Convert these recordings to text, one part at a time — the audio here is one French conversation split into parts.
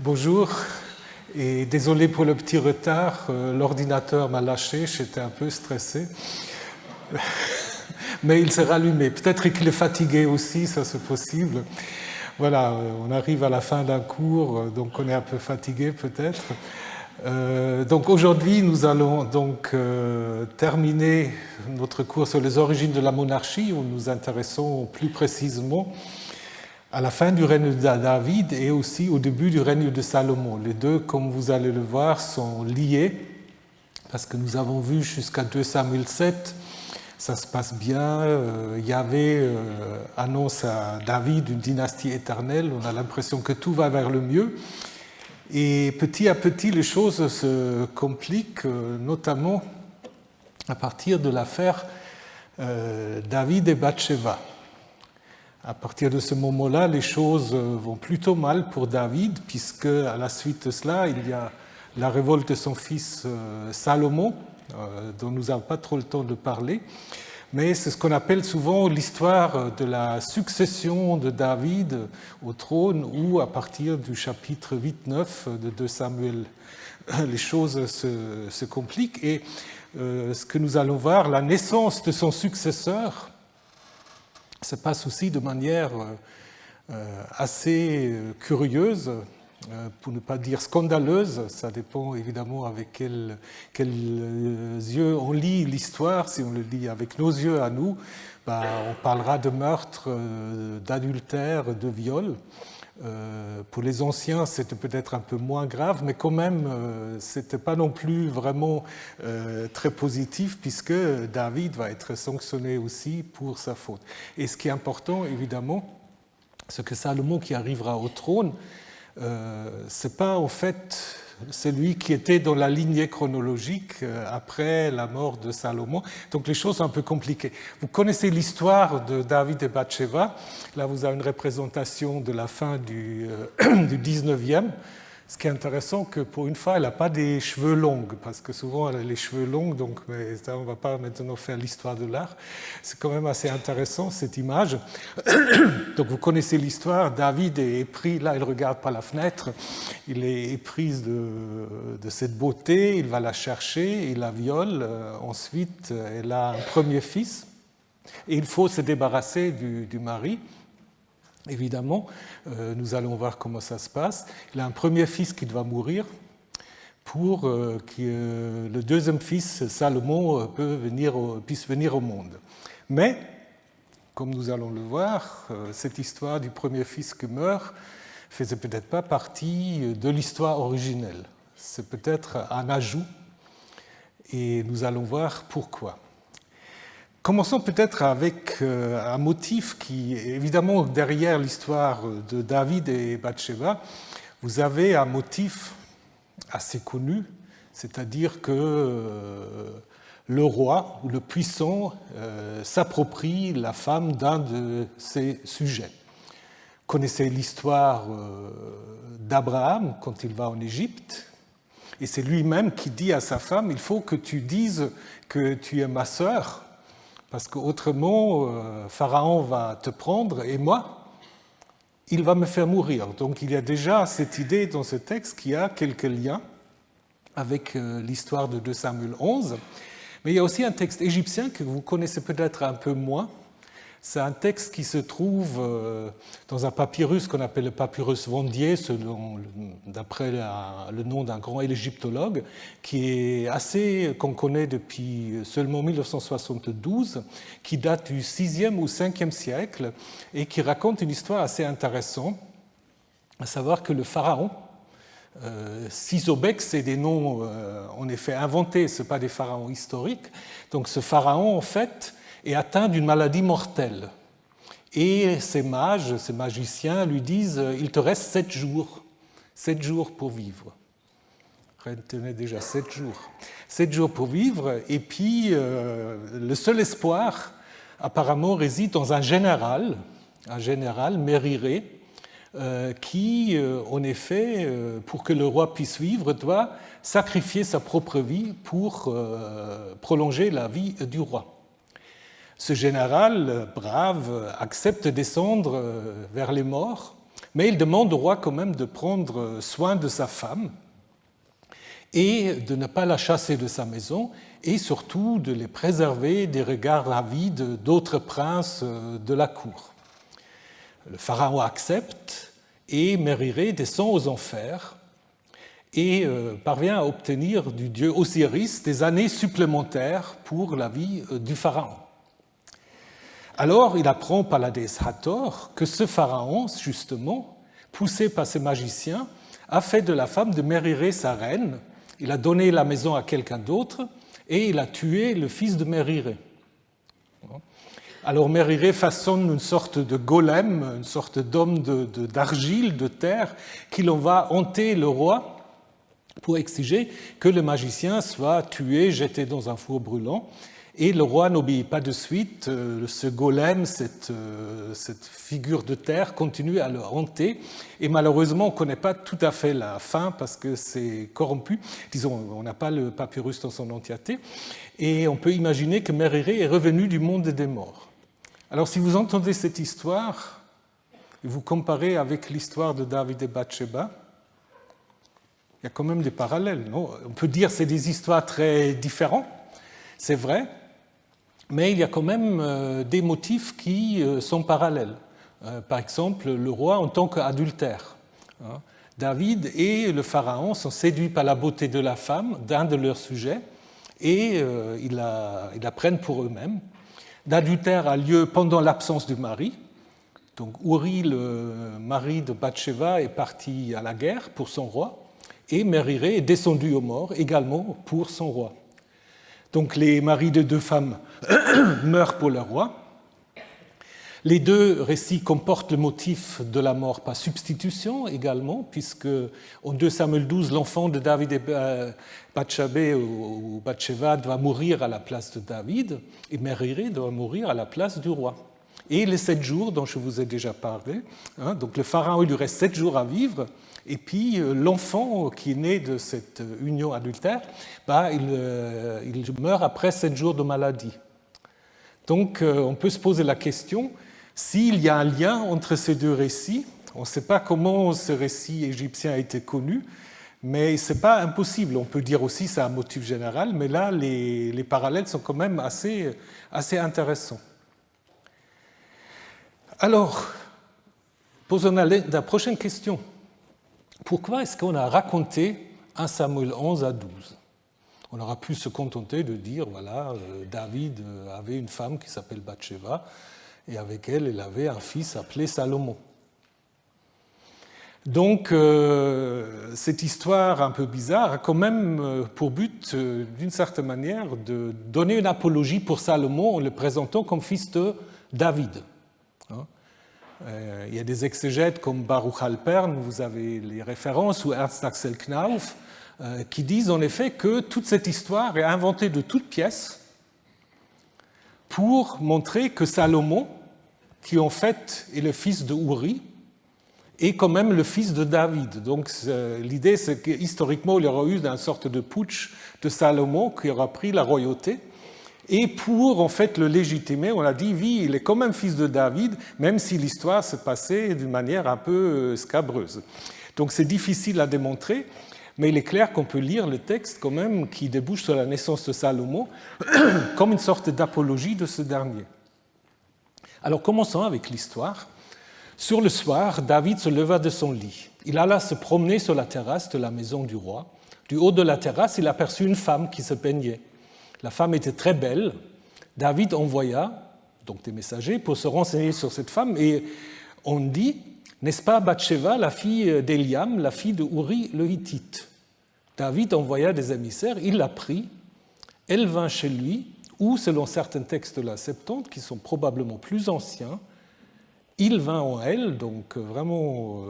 Bonjour, et désolé pour le petit retard, l'ordinateur m'a lâché, j'étais un peu stressé, mais il s'est rallumé. Peut-être qu'il est fatigué aussi, ça c'est possible. Voilà, on arrive à la fin d'un cours, donc on est un peu fatigué peut-être. Donc aujourd'hui, nous allons donc terminer notre cours sur les origines de la monarchie, où nous nous intéressons plus précisément à la fin du règne de David et aussi au début du règne de Salomon. Les deux, comme vous allez le voir, sont liés, parce que nous avons vu jusqu'à 2 Samuel 7, ça se passe bien, Yahvé annonce à David une dynastie éternelle, on a l'impression que tout va vers le mieux. Et petit à petit, les choses se compliquent, notamment à partir de l'affaire David et Bathsheba. À partir de ce moment-là, les choses vont plutôt mal pour David, puisque à la suite de cela, il y a la révolte de son fils Salomon, dont nous n'avons pas trop le temps de parler, mais c'est ce qu'on appelle souvent l'histoire de la succession de David au trône, où à partir du chapitre 8-9 de 2 Samuel, les choses se compliquent. Et ce que nous allons voir, la naissance de son successeur, se passe aussi de manière assez curieuse, pour ne pas dire scandaleuse. Ça dépend évidemment avec quels yeux on lit l'histoire. Si on le lit avec nos yeux à nous, on parlera de meurtre, d'adultère, de viol. Pour les anciens, c'était peut-être un peu moins grave, mais quand même, c'était pas non plus vraiment très positif, puisque David va être sanctionné aussi pour sa faute. Et ce qui est important, évidemment, c'est que Salomon, qui arrivera au trône, c'est pas en fait celui qui était dans la lignée chronologique après la mort de Salomon. Donc les choses sont un peu compliquées. Vous connaissez l'histoire de David et Bathsheba. Là, vous avez une représentation de la fin du 19e. Ce qui est intéressant, que pour une fois, elle n'a pas des cheveux longs, parce que souvent elle a les cheveux longs, donc mais ça, on ne va pas maintenant faire l'histoire de l'art. C'est quand même assez intéressant, cette image. Donc vous connaissez l'histoire, David est pris, là il regarde par la fenêtre, il est éprise de cette beauté, il va la chercher, il la viole, ensuite elle a un premier fils, et il faut se débarrasser du mari. Évidemment, nous allons voir comment ça se passe. Il a un premier fils qui doit mourir pour que le deuxième fils, Salomon, puisse venir au monde. Mais, comme nous allons le voir, cette histoire du premier fils qui meurt ne faisait peut-être pas partie de l'histoire originelle. C'est peut-être un ajout, et nous allons voir pourquoi. Commençons peut-être avec un motif qui, évidemment, derrière l'histoire de David et Bathsheba, vous avez un motif assez connu, c'est-à-dire que le roi ou le puissant s'approprie la femme d'un de ses sujets. Vous connaissez l'histoire d'Abraham quand il va en Égypte, et c'est lui-même qui dit à sa femme « Il faut que tu dises que tu es ma sœur, parce qu'autrement, Pharaon va te prendre et moi, il va me faire mourir. » Donc il y a déjà cette idée dans ce texte qui a quelques liens avec l'histoire de 2 Samuel 11. Mais il y a aussi un texte égyptien que vous connaissez peut-être un peu moins. C'est un texte qui se trouve dans un papyrus qu'on appelle le papyrus Vandier, d'après le nom d'un grand égyptologue, qu'on connaît depuis seulement 1972, qui date du 6e ou 5e siècle et qui raconte une histoire assez intéressante, à savoir que le pharaon, Sisobek, c'est des noms en effet inventés, ce ne sont pas des pharaons historiques, donc ce pharaon en fait est atteint d'une maladie mortelle. Et ces mages, ces magiciens lui disent « Il te reste 7 jours. 7 jours pour vivre. » Retenez déjà 7 jours. 7 jours pour vivre. Et puis, le seul espoir, apparemment, réside dans un général, Mérirée, qui, en effet, pour que le roi puisse vivre, doit sacrifier sa propre vie pour prolonger la vie du roi. Ce général brave accepte de descendre vers les morts mais il demande au roi quand même de prendre soin de sa femme et de ne pas la chasser de sa maison, et surtout de les préserver des regards avides d'autres princes de la cour. Le pharaon accepte et Mérirée descend aux enfers et parvient à obtenir du dieu Osiris des années supplémentaires pour la vie du pharaon. Alors il apprend par la déesse Hathor que ce pharaon, justement, poussé par ses magiciens, a fait de la femme de Mérirée sa reine, il a donné la maison à quelqu'un d'autre et il a tué le fils de Mérirée. Alors Mérirée façonne une sorte de golem, une sorte d'homme d'argile, de terre, qui l'on va hanter le roi pour exiger que le magicien soit tué, jeté dans un four brûlant. Et le roi n'obéit pas de suite. Ce golem, cette figure de terre, continue à le hanter. Et malheureusement, on ne connaît pas tout à fait la fin parce que c'est corrompu. Disons, on n'a pas le papyrus dans son entièreté. Et on peut imaginer que Mérirée est revenu du monde des morts. Alors, si vous entendez cette histoire, et vous comparez avec l'histoire de David et Bathsheba, il y a quand même des parallèles, non? On peut dire que c'est des histoires très différentes, c'est vrai, mais il y a quand même des motifs qui sont parallèles. Par exemple, le roi en tant qu'adultère. David et le pharaon sont séduits par la beauté de la femme, d'un de leurs sujets, et ils la prennent pour eux-mêmes. L'adultère a lieu pendant l'absence du mari. Donc Uri, le mari de Bathsheba, est parti à la guerre pour son roi, et Mérirée est descendu aux morts également pour son roi. Donc les maris de deux femmes meurent pour leur roi. Les deux récits comportent le motif de la mort par substitution également, puisque en 2 Samuel 12, l'enfant de David et Bathsheba doit mourir à la place de David, et Mérirée doit mourir à la place du roi. Et les 7 jours dont je vous ai déjà parlé, donc le pharaon, il lui reste 7 jours à vivre, et puis l'enfant qui est né de cette union adultère, il meurt après 7 jours de maladie. Donc on peut se poser la question, s'il y a un lien entre ces deux récits, on ne sait pas comment ce récit égyptien a été connu, mais ce n'est pas impossible. On peut dire aussi que c'est un motif général, mais là, les parallèles sont quand même assez intéressants. Alors, posons la prochaine question. Pourquoi est-ce qu'on a raconté 1 Samuel 11 à 12 ? On aurait pu se contenter de dire, voilà, David avait une femme qui s'appelle Bathsheba, et avec elle, il avait un fils appelé Salomon. Donc, cette histoire un peu bizarre a quand même pour but, d'une certaine manière, de donner une apologie pour Salomon en le présentant comme fils de David. Il y a des exégètes comme Baruch Halpern, vous avez les références, ou Ernst Axel Knauf, qui disent en effet que toute cette histoire est inventée de toutes pièces pour montrer que Salomon, qui en fait est le fils de Uri, est quand même le fils de David. Donc l'idée, c'est qu'historiquement, il y aura eu une sorte de putsch de Salomon qui aura pris la royauté. Et pour en fait le légitimer, on a dit, oui, il est quand même fils de David, même si l'histoire se passait d'une manière un peu scabreuse. Donc c'est difficile à démontrer, mais il est clair qu'on peut lire le texte quand même qui débouche sur la naissance de Salomon comme une sorte d'apologie de ce dernier. Alors commençons avec l'histoire. Sur le soir, David se leva de son lit. Il alla se promener sur la terrasse de la maison du roi. Du haut de la terrasse, il aperçut une femme qui se baignait. La femme était très belle. David envoya donc des messagers pour se renseigner sur cette femme et on dit, n'est-ce pas Bathsheba, la fille d'Eliam, la fille de Uri le Hittite? David envoya des émissaires, il la prit, elle vint chez lui, ou selon certains textes de la Septante, qui sont probablement plus anciens, il vint en elle, donc vraiment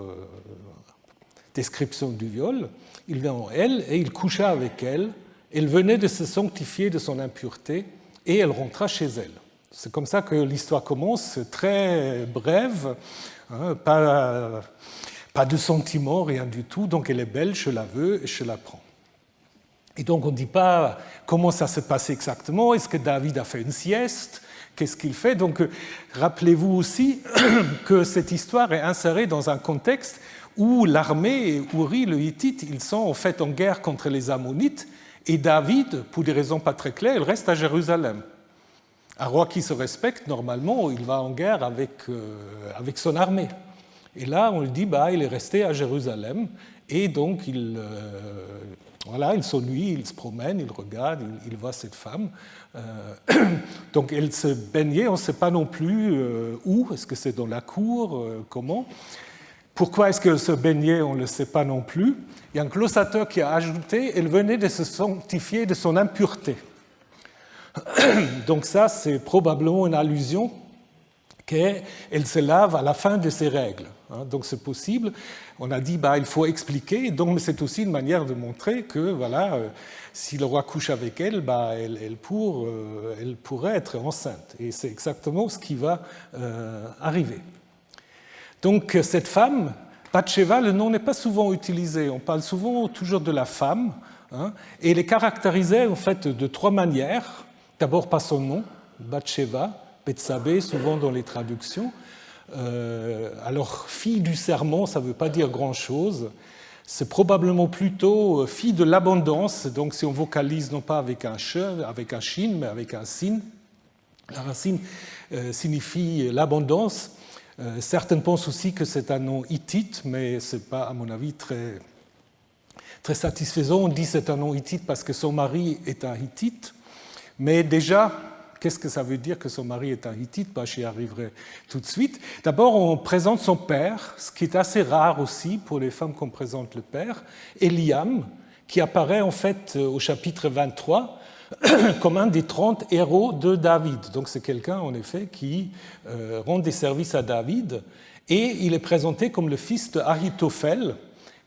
description du viol, il vint en elle et il coucha avec elle. Elle venait de se sanctifier de son impureté et elle rentra chez elle. C'est comme ça que l'histoire commence, très brève, pas de sentiments, rien du tout. Donc elle est belle, je la veux et je la prends. Et donc on ne dit pas comment ça s'est passé exactement. Est-ce que David a fait une sieste? qu'est-ce qu'il fait? Donc, rappelez-vous aussi que cette histoire est insérée dans un contexte où l'armée et Uri, le Hittite, ils sont en fait en guerre contre les Ammonites, et David, pour des raisons pas très claires, il reste à Jérusalem. Un roi qui se respecte, normalement, il va en guerre avec son armée. Et là, on lui dit, il est resté à Jérusalem, et donc il s'ennuie, il se promène, il regarde, il voit cette femme. Donc elle se baignait, on ne sait pas non plus où, est-ce que c'est dans la cour, comment. Pourquoi est-ce qu'elle se baignait, on ne le sait pas non plus. Il y a un glossateur qui a ajouté, elle venait de se sanctifier de son impureté. Donc ça, c'est probablement une allusion qu'elle se lave à la fin de ses règles. Donc c'est possible. On a dit il faut expliquer. Donc c'est aussi une manière de montrer que si le roi couche avec elle, elle pourrait être enceinte. Et c'est exactement ce qui va arriver. Donc cette femme, Bathsheba, le nom n'est pas souvent utilisé. On parle souvent toujours de la femme. Et elle est caractérisée en fait de trois manières. D'abord par son nom, Bathsheba, Bethsabée, souvent dans les traductions. Alors, fille du serment, ça ne veut pas dire grand-chose. C'est probablement plutôt fille de l'abondance. Donc, si on vocalise non pas avec un shin, mais avec un sin, la racine signifie l'abondance. Certains pensent aussi que c'est un nom hittite, mais ce n'est pas, à mon avis, très, très satisfaisant. On dit que c'est un nom hittite parce que son mari est un hittite. Mais déjà, qu'est-ce que ça veut dire que son mari est un hittite? J'y arriverai tout de suite. D'abord, on présente son père, ce qui est assez rare aussi pour les femmes qu'on présente le père, Eliam, qui apparaît en fait au chapitre 23 comme un des 30 héros de David. Donc c'est quelqu'un, en effet, qui rend des services à David, et il est présenté comme le fils de Ahitophel,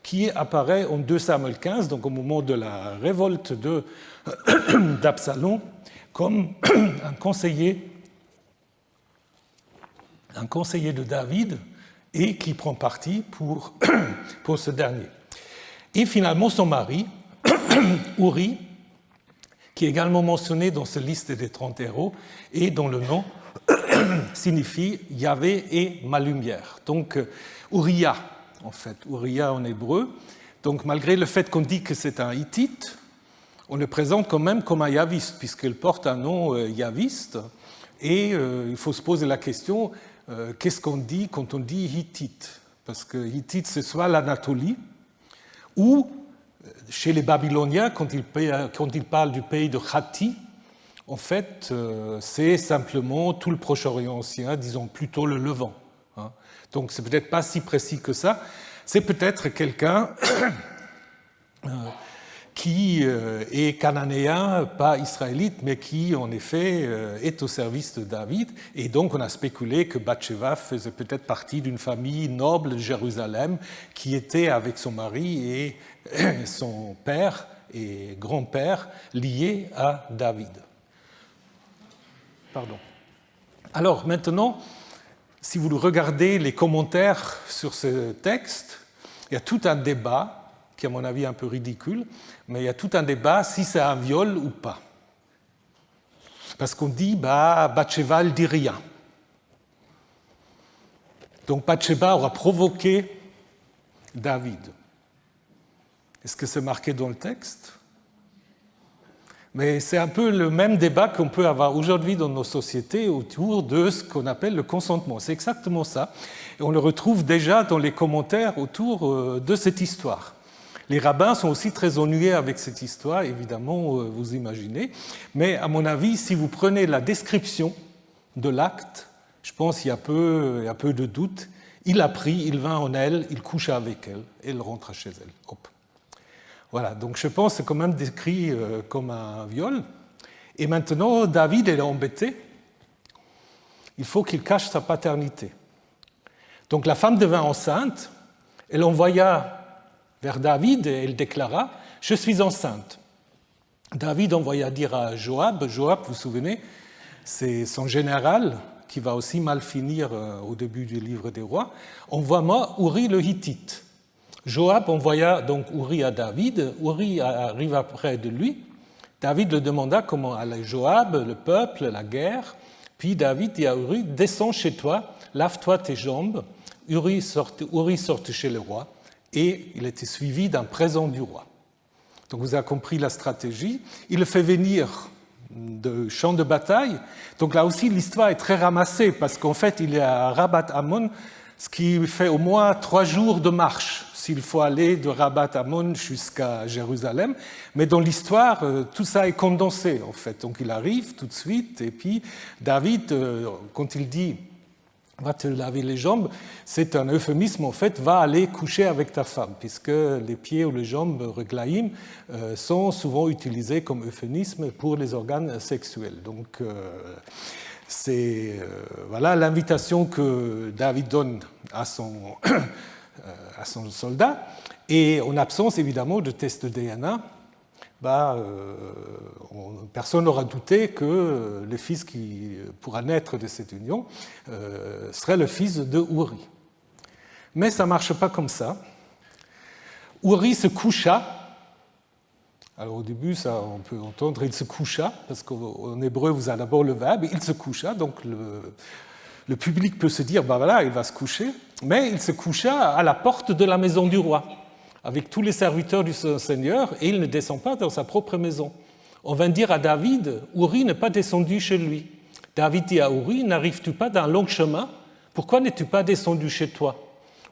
qui apparaît en 2 Samuel 15, donc au moment de la révolte d'Absalom, comme un conseiller de David et qui prend parti pour ce dernier. Et finalement, son mari, Uri, qui est également mentionné dans cette liste des 30 héros et dont le nom signifie Yahvé est ma lumière. Donc, Uriah, en fait, Uriah en hébreu. Donc, malgré le fait qu'on dit que c'est un hittite, on le présente quand même comme un yaviste, puisqu'il porte un nom yaviste. Et il faut se poser la question, qu'est-ce qu'on dit quand on dit hittite? Parce que hittite, c'est soit l'Anatolie, ou chez les Babyloniens, quand ils parlent du pays de Khati, en fait, c'est simplement tout le Proche-Orient ancien, disons plutôt le Levant. Donc, c'est peut-être pas si précis que ça. C'est peut-être quelqu'un qui est cananéen, pas israélite, mais qui, en effet, est au service de David. Et donc, on a spéculé que Bathsheba faisait peut-être partie d'une famille noble de Jérusalem qui était, avec son mari et son père et grand-père, liés à David. Pardon. Alors, maintenant, si vous regardez les commentaires sur ce texte, il y a tout un débat qui est à mon avis un peu ridicule, mais il y a tout un débat si c'est un viol ou pas. Parce qu'on dit, Bathsheba ne dit rien. Donc Bathsheba aura provoqué David. Est-ce que c'est marqué dans le texte? Mais c'est un peu le même débat qu'on peut avoir aujourd'hui dans nos sociétés autour de ce qu'on appelle le consentement. C'est exactement ça. Et on le retrouve déjà dans les commentaires autour de cette histoire. Les rabbins sont aussi très ennuyés avec cette histoire, évidemment, vous imaginez. Mais à mon avis, si vous prenez la description de l'acte, je pense qu'il y a peu de doute. Il la prie, il vint en elle, il coucha avec elle, et elle rentre chez elle. Hop. Voilà, donc je pense que c'est quand même décrit comme un viol. Et maintenant, David est embêté. Il faut qu'il cache sa paternité. Donc la femme devint enceinte, elle envoya vers David et elle déclara « Je suis enceinte ». David envoya dire à Joab, vous vous souvenez, c'est son général qui va aussi mal finir au début du livre des rois, « Envoie-moi Uri le Hittite ». Joab envoya donc Uri à David, Uri arriva près de lui, David le demanda comment allait Joab, le peuple, la guerre, Puis David dit à Uri, descends chez toi, lave-toi tes jambes. Uri sort chez le roi et il était suivi d'un présent du roi. Donc vous avez compris la stratégie. Il le fait venir de champ de bataille. Donc là aussi, l'histoire est très ramassée parce qu'en fait, il est à Rabat Ammon, ce qui fait au moins 3 jours de marche s'il faut aller de Rabat Ammon jusqu'à Jérusalem. Mais dans l'histoire, tout ça est condensé en fait. Donc il arrive tout de suite et puis David, quand il dit va te laver les jambes, c'est un euphémisme, en fait, va aller coucher avec ta femme, puisque les pieds ou les jambes reglaïm sont souvent utilisés comme euphémisme pour les organes sexuels. Donc, c'est voilà l'invitation que David donne à son soldat, et en absence, évidemment, de test de DNA, personne n'aura douté que le fils qui pourra naître de cette union serait le fils de Uri. Mais ça ne marche pas comme ça. Uri se coucha. Alors au début, ça, on peut entendre il se coucha, parce qu'en hébreu, vous avez d'abord le verbe, il se coucha, donc le public peut se dire, voilà, il va se coucher, mais il se coucha à la porte de la maison du roi, avec tous les serviteurs du Seigneur, et il ne descend pas dans sa propre maison. On vint dire à David, Uri n'est pas descendu chez lui. David dit à Uri, n'arrives-tu pas d'un long chemin? Pourquoi n'es-tu pas descendu chez toi?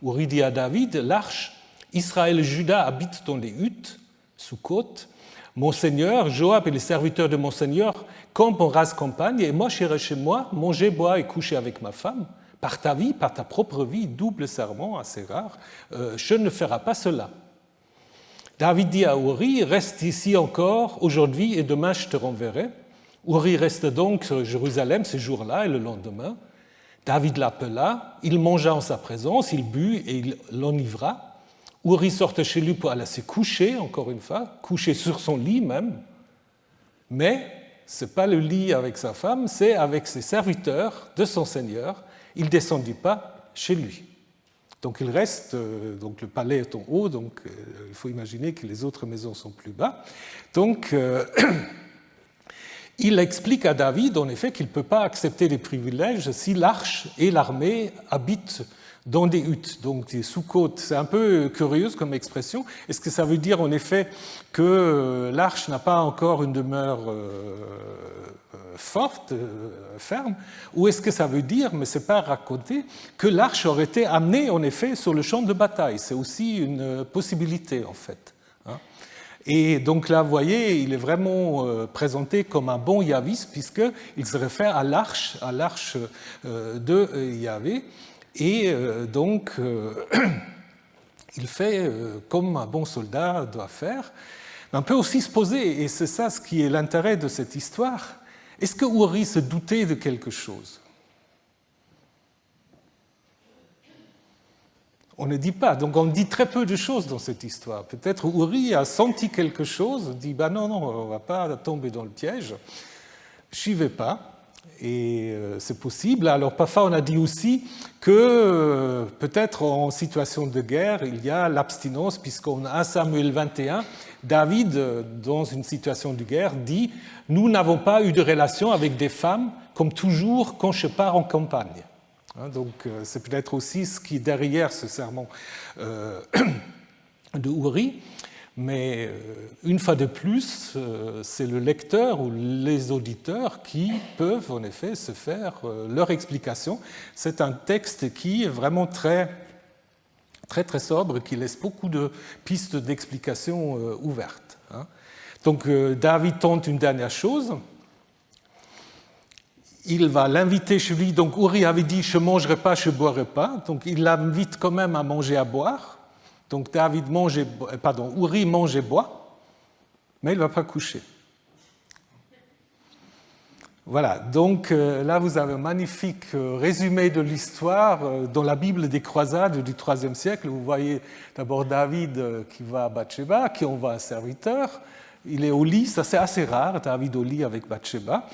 Uri dit à David, l'arche, Israël et Juda habitent dans les huttes, sous côte. Mon Seigneur, Joab et les serviteurs de mon Seigneur campent en rase campagne, et moi j'irai chez moi, manger, boire et coucher avec ma femme. Par ta vie, par ta propre vie, double serment, assez rare, je ne ferai pas cela. David dit à Uri, reste ici encore aujourd'hui et demain je te renverrai. Uri reste donc sur Jérusalem ce jour-là et le lendemain. David l'appela, il mangea en sa présence, il but et il l'enivra. Uri sortait chez lui pour aller se coucher, encore une fois, coucher sur son lit même. Mais ce n'est pas le lit avec sa femme, c'est avec ses serviteurs de son Seigneur. Il ne descendit pas chez lui. Donc il reste, donc le palais est en haut, donc il faut imaginer que les autres maisons sont plus bas. Donc il explique à David, en effet, qu'il ne peut pas accepter des privilèges si l'arche et l'armée habitent dans des huttes, donc des sous-côtes. C'est un peu curieux comme expression. Est-ce que ça veut dire en effet que l'arche n'a pas encore une demeure forte, ferme, ou est-ce que ça veut dire, mais ce n'est pas raconté, que l'arche aurait été amenée en effet sur le champ de bataille? C'est aussi une possibilité en fait. Et donc là, vous voyez, il est vraiment présenté comme un bon Yahviste, puisqu'il se réfère à l'arche de Yahvé. Et donc, il fait comme un bon soldat doit faire. Mais on peut aussi se poser, et c'est ça ce qui est l'intérêt de cette histoire, est-ce que Uri se doutait de quelque chose? On ne dit pas, donc on dit très peu de choses dans cette histoire. Peut-être Uri a senti quelque chose, dit non, on ne va pas tomber dans le piège, j'y vais pas. Et c'est possible. Alors parfois on a dit aussi que peut-être en situation de guerre il y a l'abstinence, puisqu'en 1 Samuel 21, David, dans une situation de guerre, dit « Nous n'avons pas eu de relation avec des femmes comme toujours quand je pars en campagne ». Donc c'est peut-être aussi ce qui est derrière ce serment de Uri. Mais une fois de plus, c'est le lecteur ou les auditeurs qui peuvent en effet se faire leur explication. C'est un texte qui est vraiment très, très, très sobre, qui laisse beaucoup de pistes d'explication ouvertes. Donc David tente une dernière chose. Il va l'inviter chez lui. Donc Uri avait dit « je ne mangerai pas, je ne boirai pas ». Donc il l'invite quand même à manger et à boire. Donc Uri mange et boit, mais il ne va pas coucher. Voilà, donc là vous avez un magnifique résumé de l'histoire dans la Bible des croisades du IIIe siècle. Vous voyez d'abord David qui va à Bathsheba, qui envoie un serviteur. Il est au lit, ça c'est assez rare, David au lit avec Bathsheba.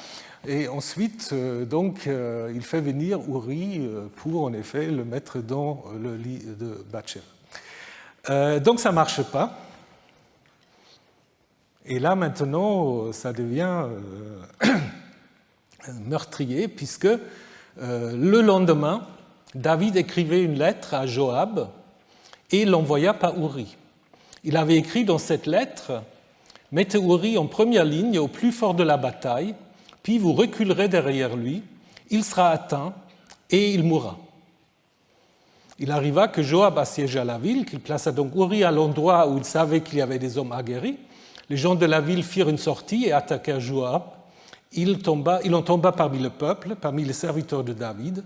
Et ensuite, donc, il fait venir Uri pour en effet le mettre dans le lit de Bathsheba. Donc ça ne marche pas. Et là, maintenant, ça devient meurtrier, puisque le lendemain, David écrivait une lettre à Joab et l'envoya par Uri. Il avait écrit dans cette lettre « Mettez Uri en première ligne au plus fort de la bataille, puis vous reculerez derrière lui, il sera atteint et il mourra. » Il arriva que Joab assiégea la ville, qu'il plaça donc Uri à l'endroit où il savait qu'il y avait des hommes aguerris. Les gens de la ville firent une sortie et attaquèrent Joab. Il en tomba parmi le peuple, parmi les serviteurs de David,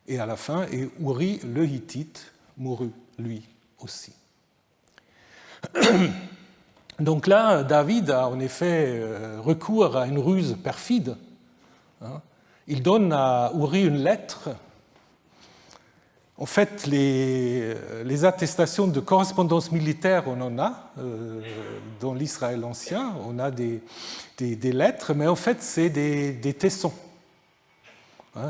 et à la fin, Uri le Hittite mourut lui aussi. Donc là, David a en effet recours à une ruse perfide. Il donne à Uri une lettre. En fait, les attestations de correspondance militaire, on en a dans l'Israël ancien, on a des lettres, mais en fait, c'est des tessons.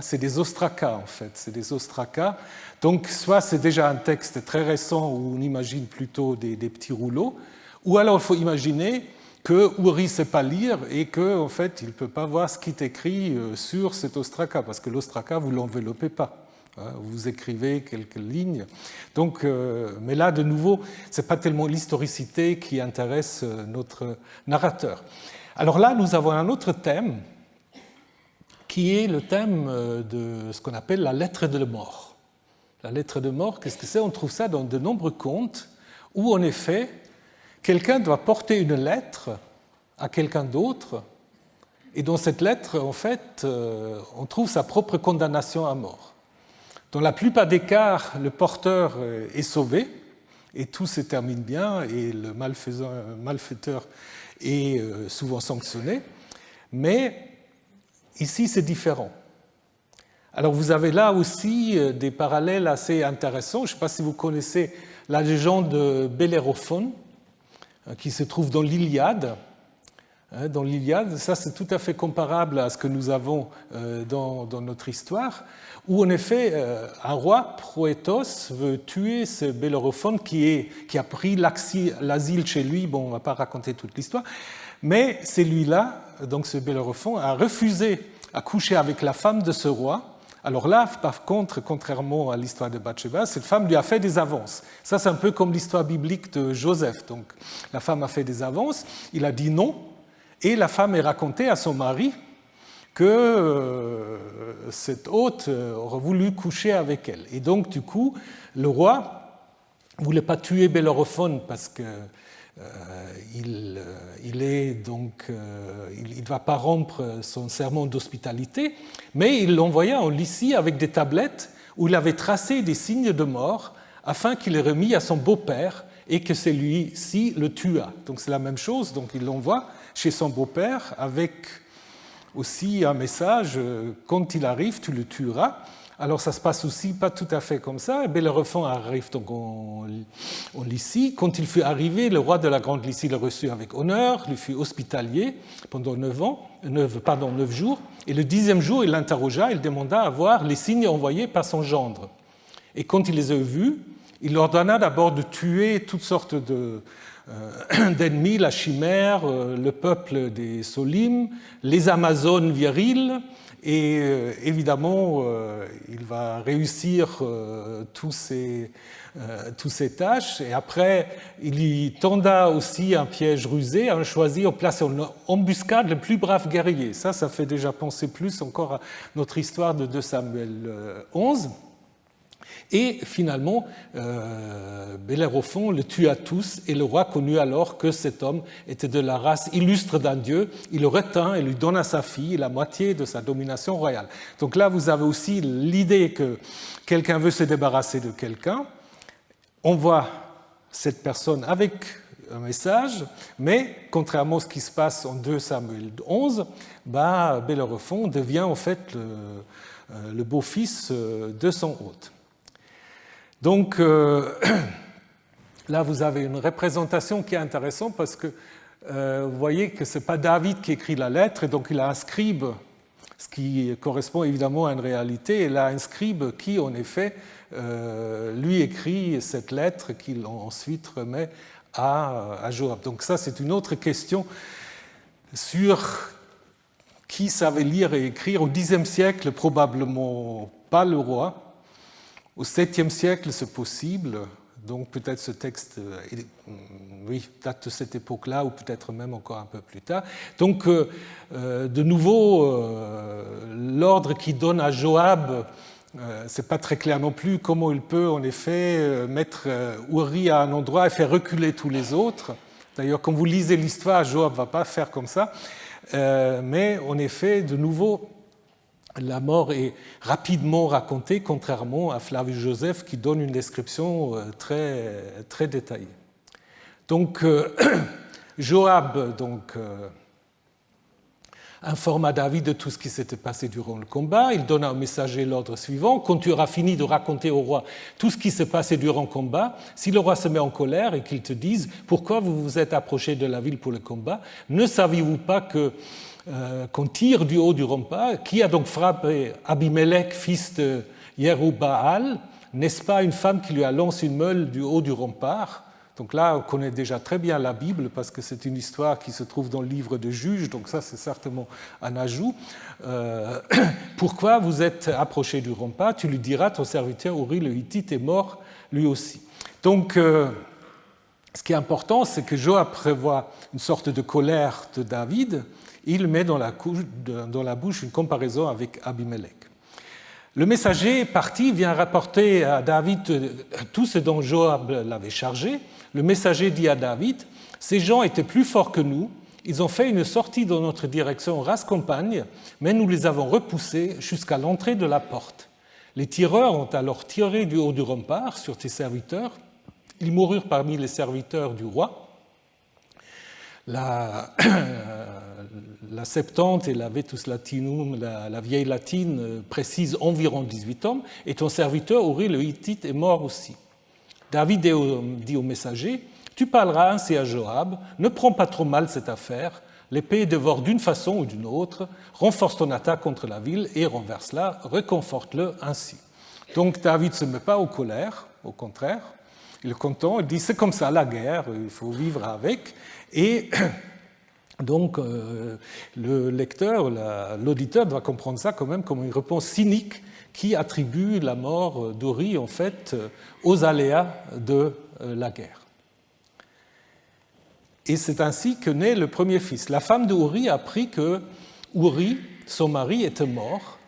C'est des ostracas, en fait, c'est des ostracas. Donc, soit c'est déjà un texte très récent où on imagine plutôt des petits rouleaux, ou alors il faut imaginer que Uri ne sait pas lire et qu'en fait, il ne peut pas voir ce qui est écrit sur cet ostraca, parce que l'ostraca, vous ne l'enveloppez pas. Vous écrivez quelques lignes. Donc, mais là, de nouveau, ce n'est pas tellement l'historicité qui intéresse notre narrateur. Alors là, nous avons un autre thème, qui est le thème de ce qu'on appelle la lettre de mort. La lettre de mort, qu'est-ce que c'est? On trouve ça dans de nombreux contes où, en effet, quelqu'un doit porter une lettre à quelqu'un d'autre, et dans cette lettre, en fait, on trouve sa propre condamnation à mort. Dans la plupart des cas, le porteur est sauvé, et tout se termine bien, et le malfaiteur est souvent sanctionné, mais ici, c'est différent. Alors, vous avez là aussi des parallèles assez intéressants. Je ne sais pas si vous connaissez la légende de Bellérophon, qui se trouve dans l'Iliade. Dans l'Iliade, ça, c'est tout à fait comparable à ce que nous avons dans notre histoire, où, en effet, un roi, Proétos, veut tuer ce Bellérophon qui a pris l'asile chez lui. Bon, on ne va pas raconter toute l'histoire, mais celui-là, donc ce Bellérophon, a refusé à coucher avec la femme de ce roi. Alors là, par contre, contrairement à l'histoire de Bathsheba, cette femme lui a fait des avances. Ça, c'est un peu comme l'histoire biblique de Joseph. Donc, la femme a fait des avances, il a dit non, et la femme est racontée à son mari que cet hôte aurait voulu coucher avec elle. Et donc, du coup, le roi ne voulait pas tuer Bellérophon parce que il ne va pas rompre son serment d'hospitalité, mais il l'envoya en Lycie avec des tablettes où il avait tracé des signes de mort afin qu'il les remît à son beau-père et que celui-ci le tuât. Donc c'est la même chose, donc il l'envoie chez son beau-père avec aussi un message, quand il arrive, tu le tueras. Alors ça se passe aussi pas tout à fait comme ça. Bellérophon arrive donc en Lycie. Quand il fut arrivé, le roi de la Grande Lycie le reçut avec honneur, lui fut hospitalier pendant 9 jours. Et le 10e jour, il l'interrogea, il demanda à voir les signes envoyés par son gendre. Et quand il les eut vus, il ordonna d'abord de tuer toutes sortes d'ennemis, la chimère, le peuple des Solim, les Amazones viriles. Et évidemment, il va réussir tous ces tâches. Et après, il y tenda aussi un piège rusé, un choisi en place en embuscade le plus brave guerrier. Ça fait déjà penser plus encore à notre histoire de 2 Samuel 11. Et finalement, Bellérophon le tua tous, et le roi connut alors que cet homme était de la race illustre d'un dieu. Il le retint et lui donna sa fille, la moitié de sa domination royale. Donc là, vous avez aussi l'idée que quelqu'un veut se débarrasser de quelqu'un, envoie cette personne avec un message, mais contrairement à ce qui se passe en 2 Samuel 11, Bellérophon devient en fait le beau-fils de son hôte. Donc là, vous avez une représentation qui est intéressante parce que vous voyez que ce n'est pas David qui écrit la lettre, et donc il a un scribe, ce qui correspond évidemment à une réalité. Il a un scribe qui, en effet, lui écrit cette lettre qu'il ensuite remet à Joab. Donc ça, c'est une autre question sur qui savait lire et écrire. Au Xe siècle, probablement pas le roi. Au 7e siècle, c'est possible. Donc peut-être ce texte oui, date de cette époque-là, ou peut-être même encore un peu plus tard. Donc de nouveau, l'ordre qui donne à Joab, c'est pas très clair non plus comment il peut en effet mettre Uri à un endroit et faire reculer tous les autres. D'ailleurs, quand vous lisez l'histoire, Joab ne va pas faire comme ça. Mais en effet, de nouveau, la mort est rapidement racontée, contrairement à Flavius Joseph qui donne une description très, très détaillée. Donc, Joab informa David de tout ce qui s'était passé durant le combat. Il donna au messager l'ordre suivant: quand tu auras fini de raconter au roi tout ce qui s'est passé durant le combat, si le roi se met en colère et qu'il te dise pourquoi vous vous êtes approché de la ville pour le combat, ne saviez-vous pas qu'on tire du haut du rempart? Qui a donc frappé Abimelech, fils de Yerubbaal? N'est-ce pas une femme qui lui a lancé une meule du haut du rempart? Donc là, on connaît déjà très bien la Bible parce que c'est une histoire qui se trouve dans le livre de Juges, donc ça c'est certainement un ajout. Pourquoi vous êtes approché du rempart? Tu lui diras, ton serviteur Uri le Hittite est mort lui aussi. Donc ce qui est important, c'est que Joab prévoit une sorte de colère de David. Il met dans la bouche une comparaison avec Abimelech. Le messager parti vient rapporter à David tout ce dont Joab l'avait chargé. Le messager dit à David: ces gens étaient plus forts que nous, ils ont fait une sortie dans notre direction race campagne, mais nous les avons repoussés jusqu'à l'entrée de la porte. Les tireurs ont alors tiré du haut du rempart sur tes serviteurs. Ils moururent parmi les serviteurs du roi. La Septante et la Vetus Latinum, la vieille latine, précise environ 18 hommes, et ton serviteur Uri le Hittite est mort aussi. David dit au messager: tu parleras ainsi à Joab, ne prends pas trop mal cette affaire, l'épée dévore d'une façon ou d'une autre, renforce ton attaque contre la ville et renverse-la, réconforte-le ainsi. Donc David ne se met pas en colère, au contraire, il est content, il dit c'est comme ça la guerre, il faut vivre avec. Et donc le lecteur, l'auditeur doit comprendre ça quand même comme une réponse cynique qui attribue la mort d'Uri en fait aux aléas de la guerre. Et c'est ainsi que naît le premier fils. La femme d'Uri apprit que Uri, son mari, était mort.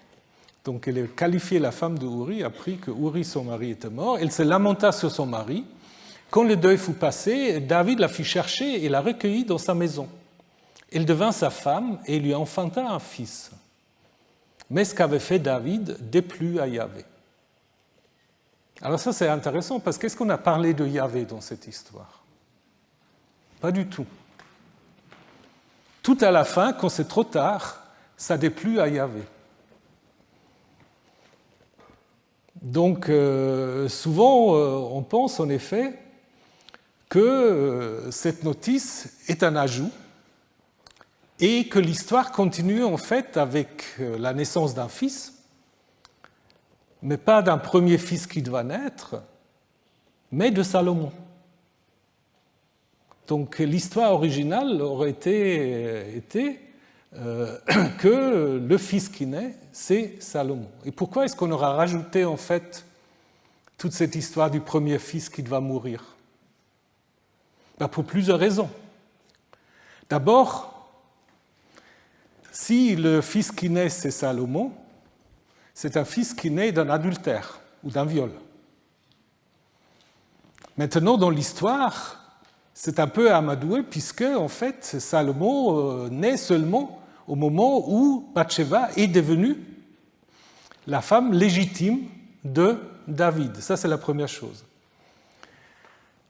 Donc elle a qualifié la femme d'Uri, apprit que Uri, son mari, était mort. Elle se lamenta sur son mari. Quand le deuil fut passé, David la fit chercher et la recueillit dans sa maison. Elle devint sa femme et lui enfanta un fils. Mais ce qu'avait fait David déplut à Yahvé. Alors ça c'est intéressant parce qu'est-ce qu'on a parlé de Yahvé dans cette histoire? Pas du tout. Tout à la fin, quand c'est trop tard, ça déplut à Yahvé. Donc souvent on pense en effet que cette notice est un ajout et que l'histoire continue en fait avec la naissance d'un fils, mais pas d'un premier fils qui doit naître, mais de Salomon. Donc l'histoire originale aurait été que le fils qui naît, c'est Salomon. Et pourquoi est-ce qu'on aura rajouté en fait toute cette histoire du premier fils qui doit mourir? Pour plusieurs raisons. D'abord, si le fils qui naît, c'est Salomon, c'est un fils qui naît d'un adultère ou d'un viol. Maintenant, dans l'histoire, c'est un peu amadoué puisque, en fait, Salomon naît seulement au moment où Bathsheba est devenue la femme légitime de David. Ça, c'est la première chose.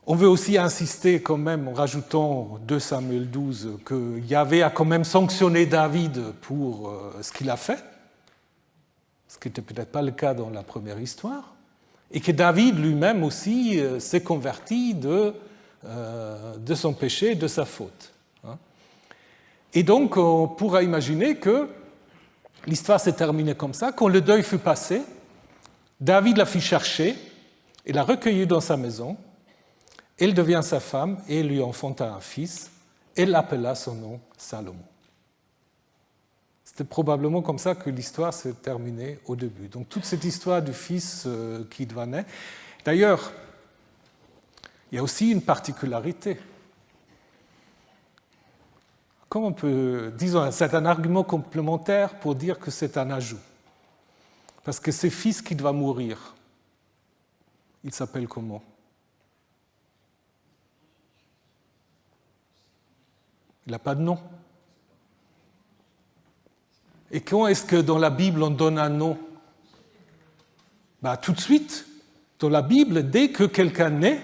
On veut aussi insister quand même, en rajoutant 2 Samuel 12, que Yahvé a quand même sanctionné David pour ce qu'il a fait, ce qui n'était peut-être pas le cas dans la première histoire, et que David lui-même aussi s'est converti de son péché, de sa faute. Et donc, on pourra imaginer que l'histoire s'est terminée comme ça. Quand le deuil fut passé, David la fit chercher et l'a recueillie dans sa maison. Elle devient sa femme et lui enfanta un fils. Elle appela son nom Salomon. C'était probablement comme ça que l'histoire s'est terminée au début. Donc toute cette histoire du fils qui va naître. D'ailleurs, il y a aussi une particularité. Comment on peut, disons, c'est un argument complémentaire pour dire que c'est un ajout. Parce que c'est fils qui doit mourir. Il s'appelle comment? Il n'a pas de nom. Et quand est-ce que dans la Bible on donne un nom? Tout de suite, dans la Bible, dès que quelqu'un naît,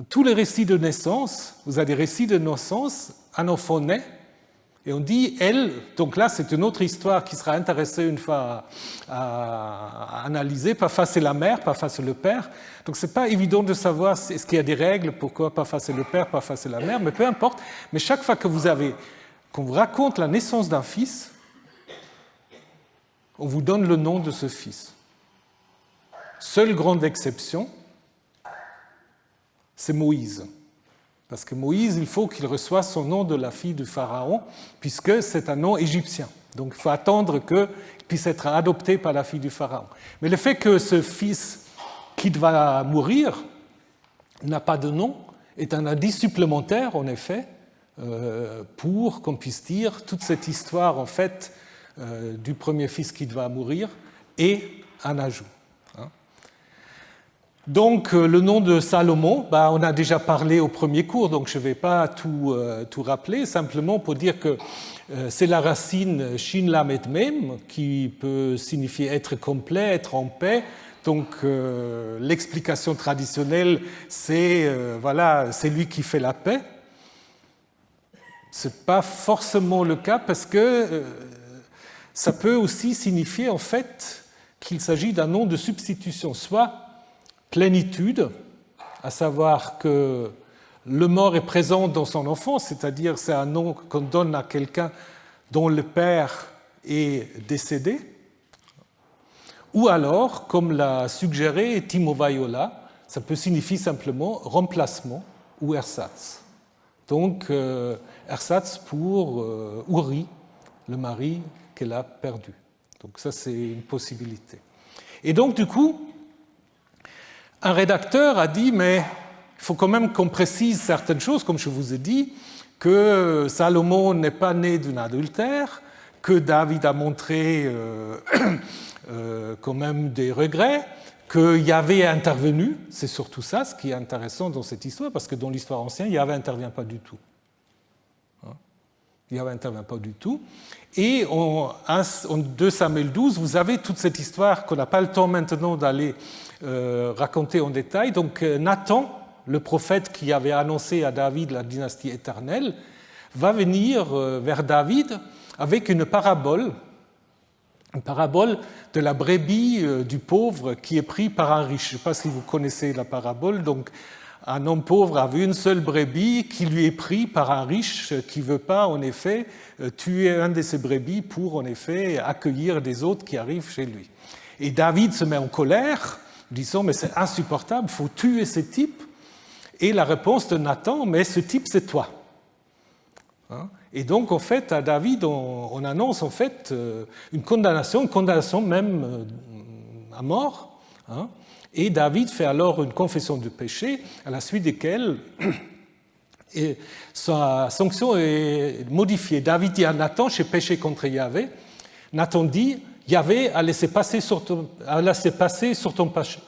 tous les récits de naissance, vous avez des récits de naissance, un enfant naît, et on dit elle, donc là c'est une autre histoire qui sera intéressée une fois à analyser, pas face à la mère, pas face à le père. Donc c'est pas évident de savoir est-ce qu'il y a des règles, pourquoi pas face à le père, pas face à la mère, mais peu importe. Mais chaque fois qu'on vous raconte la naissance d'un fils, on vous donne le nom de ce fils. Seule grande exception, c'est Moïse. Parce que Moïse, il faut qu'il reçoive son nom de la fille du Pharaon, puisque c'est un nom égyptien. Donc il faut attendre qu'il puisse être adopté par la fille du Pharaon. Mais le fait que ce fils qui va mourir n'a pas de nom est un indice supplémentaire, en effet, pour qu'on puisse dire toute cette histoire, en fait, du premier fils qui va mourir est un ajout. Donc, le nom de Salomon, on a déjà parlé au premier cours, donc je ne vais pas tout rappeler, simplement pour dire que c'est la racine Shin Lamed Mem, qui peut signifier être complet, être en paix. Donc, l'explication traditionnelle, c'est c'est lui qui fait la paix. Ce n'est pas forcément le cas, parce que ça peut aussi signifier, en fait, qu'il s'agit d'un nom de substitution, soit plénitude, à savoir que le mort est présent dans son enfance, c'est-à-dire c'est un nom qu'on donne à quelqu'un dont le père est décédé, ou alors, comme l'a suggéré Timo Vaiola, ça peut signifier simplement remplacement ou ersatz. Donc, ersatz pour Uri, le mari qu'elle a perdu. Donc ça, c'est une possibilité. Et donc, du coup, un rédacteur a dit, mais il faut quand même qu'on précise certaines choses, comme je vous ai dit, que Salomon n'est pas né d'un adultère, que David a montré quand même des regrets, que Yahvé est intervenu, c'est surtout ça ce qui est intéressant dans cette histoire, parce que dans l'histoire ancienne, Yahvé n'intervient pas du tout. Yahvé n'intervient pas du tout. Et en 2 Samuel 12, vous avez toute cette histoire qu'on n'a pas le temps maintenant d'aller raconter en détail. Donc Nathan, le prophète qui avait annoncé à David la dynastie éternelle, va venir vers David avec une parabole de la brebis du pauvre qui est pris par un riche. Je ne sais pas si vous connaissez la parabole. Donc un homme pauvre avait une seule brebis qui lui est pris par un riche qui ne veut pas, en effet, tuer un de ses brebis pour, en effet, accueillir des autres qui arrivent chez lui. Et David se met en colère, disant, mais c'est insupportable, il faut tuer ce type. Et la réponse de Nathan, mais ce type, c'est toi. Et donc, en fait, à David, on annonce en fait une condamnation même à mort. Et David fait alors une confession de péché, à la suite desquelles sa sanction est modifiée. David dit à Nathan, j'ai péché contre Yahvé. Nathan dit, Yahvé a laissé passer sur ton péché.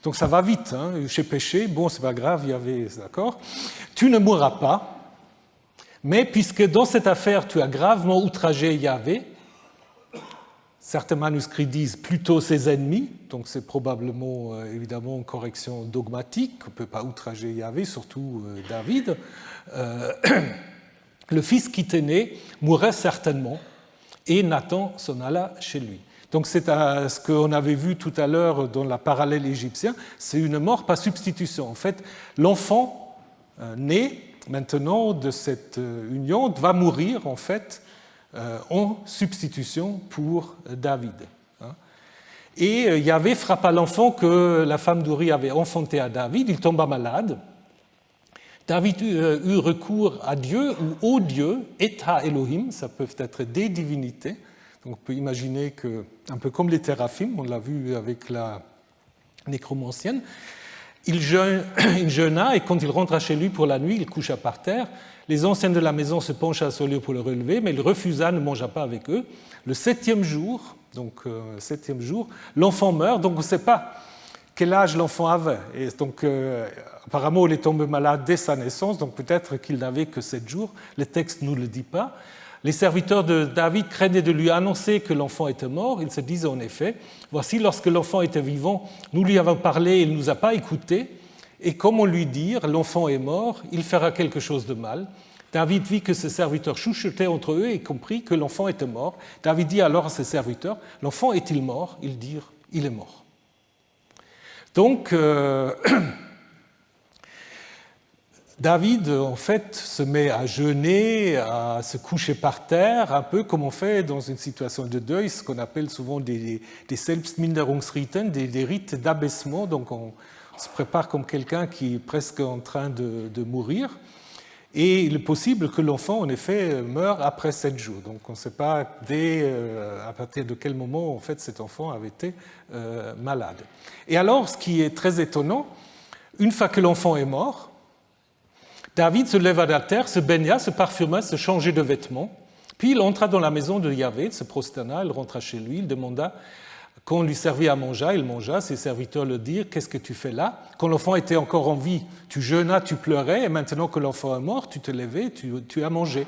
Donc ça va vite, j'ai péché, bon, c'est pas grave, Yahvé, d'accord. Tu ne mourras pas, mais puisque dans cette affaire, tu as gravement outragé Yahvé, certains manuscrits disent plutôt ses ennemis, donc c'est probablement évidemment une correction dogmatique, on ne peut pas outrager Yahvé, surtout David. Le fils qui t'est né mourrait certainement, et Nathan s'en alla chez lui. Donc c'est ce qu'on avait vu tout à l'heure dans la parallèle égyptien, c'est une mort par substitution. En fait, l'enfant né maintenant de cette union va mourir en fait en substitution pour David. Et Yahvé frappa l'enfant que la femme d'Uri avait enfanté à David, il tomba malade. David eut recours à Dieu ou au Dieu, et à Elohim, ça peut être des divinités. Donc on peut imaginer que, un peu comme les Téraphim, on l'a vu avec la nécromancienne, il jeûna et quand il rentra chez lui pour la nuit, il coucha par terre. Les anciens de la maison se pencha sur lui pour le relever, mais il refusa, ne mangea pas avec eux. Le septième jour, l'enfant meurt, donc on ne sait pas quel âge l'enfant avait. Et donc, apparemment, il est tombé malade dès sa naissance, donc peut-être qu'il n'avait que 7 jours. Le texte ne nous le dit pas. Les serviteurs de David craignaient de lui annoncer que l'enfant était mort. Ils se disaient en effet, voici, lorsque l'enfant était vivant, nous lui avons parlé, il ne nous a pas écoutés. Et comment lui dire, l'enfant est mort, il fera quelque chose de mal. David vit que ses serviteurs chuchotaient entre eux et comprit que l'enfant était mort. David dit alors à ses serviteurs, l'enfant est-il mort? Ils dirent, il est mort. Donc, David, en fait, se met à jeûner, à se coucher par terre, un peu comme on fait dans une situation de deuil, ce qu'on appelle souvent des Selbstminderungsriten, des rites d'abaissement. Donc, on se prépare comme quelqu'un qui est presque en train de mourir. Et il est possible que l'enfant, en effet, meure après 7 jours. Donc, on ne sait pas à partir de quel moment, en fait, cet enfant avait été malade. Et alors, ce qui est très étonnant, une fois que l'enfant est mort, David se leva de la terre, se baigna, se parfuma, se changeait de vêtements. Puis il entra dans la maison de Yahvé, se prosterna, il rentra chez lui, il demanda qu'on lui servit à manger, il mangea, ses serviteurs le dirent, qu'est-ce que tu fais là? Quand l'enfant était encore en vie, tu jeûnas, tu pleurais, et maintenant que l'enfant est mort, tu te levais, tu as mangé.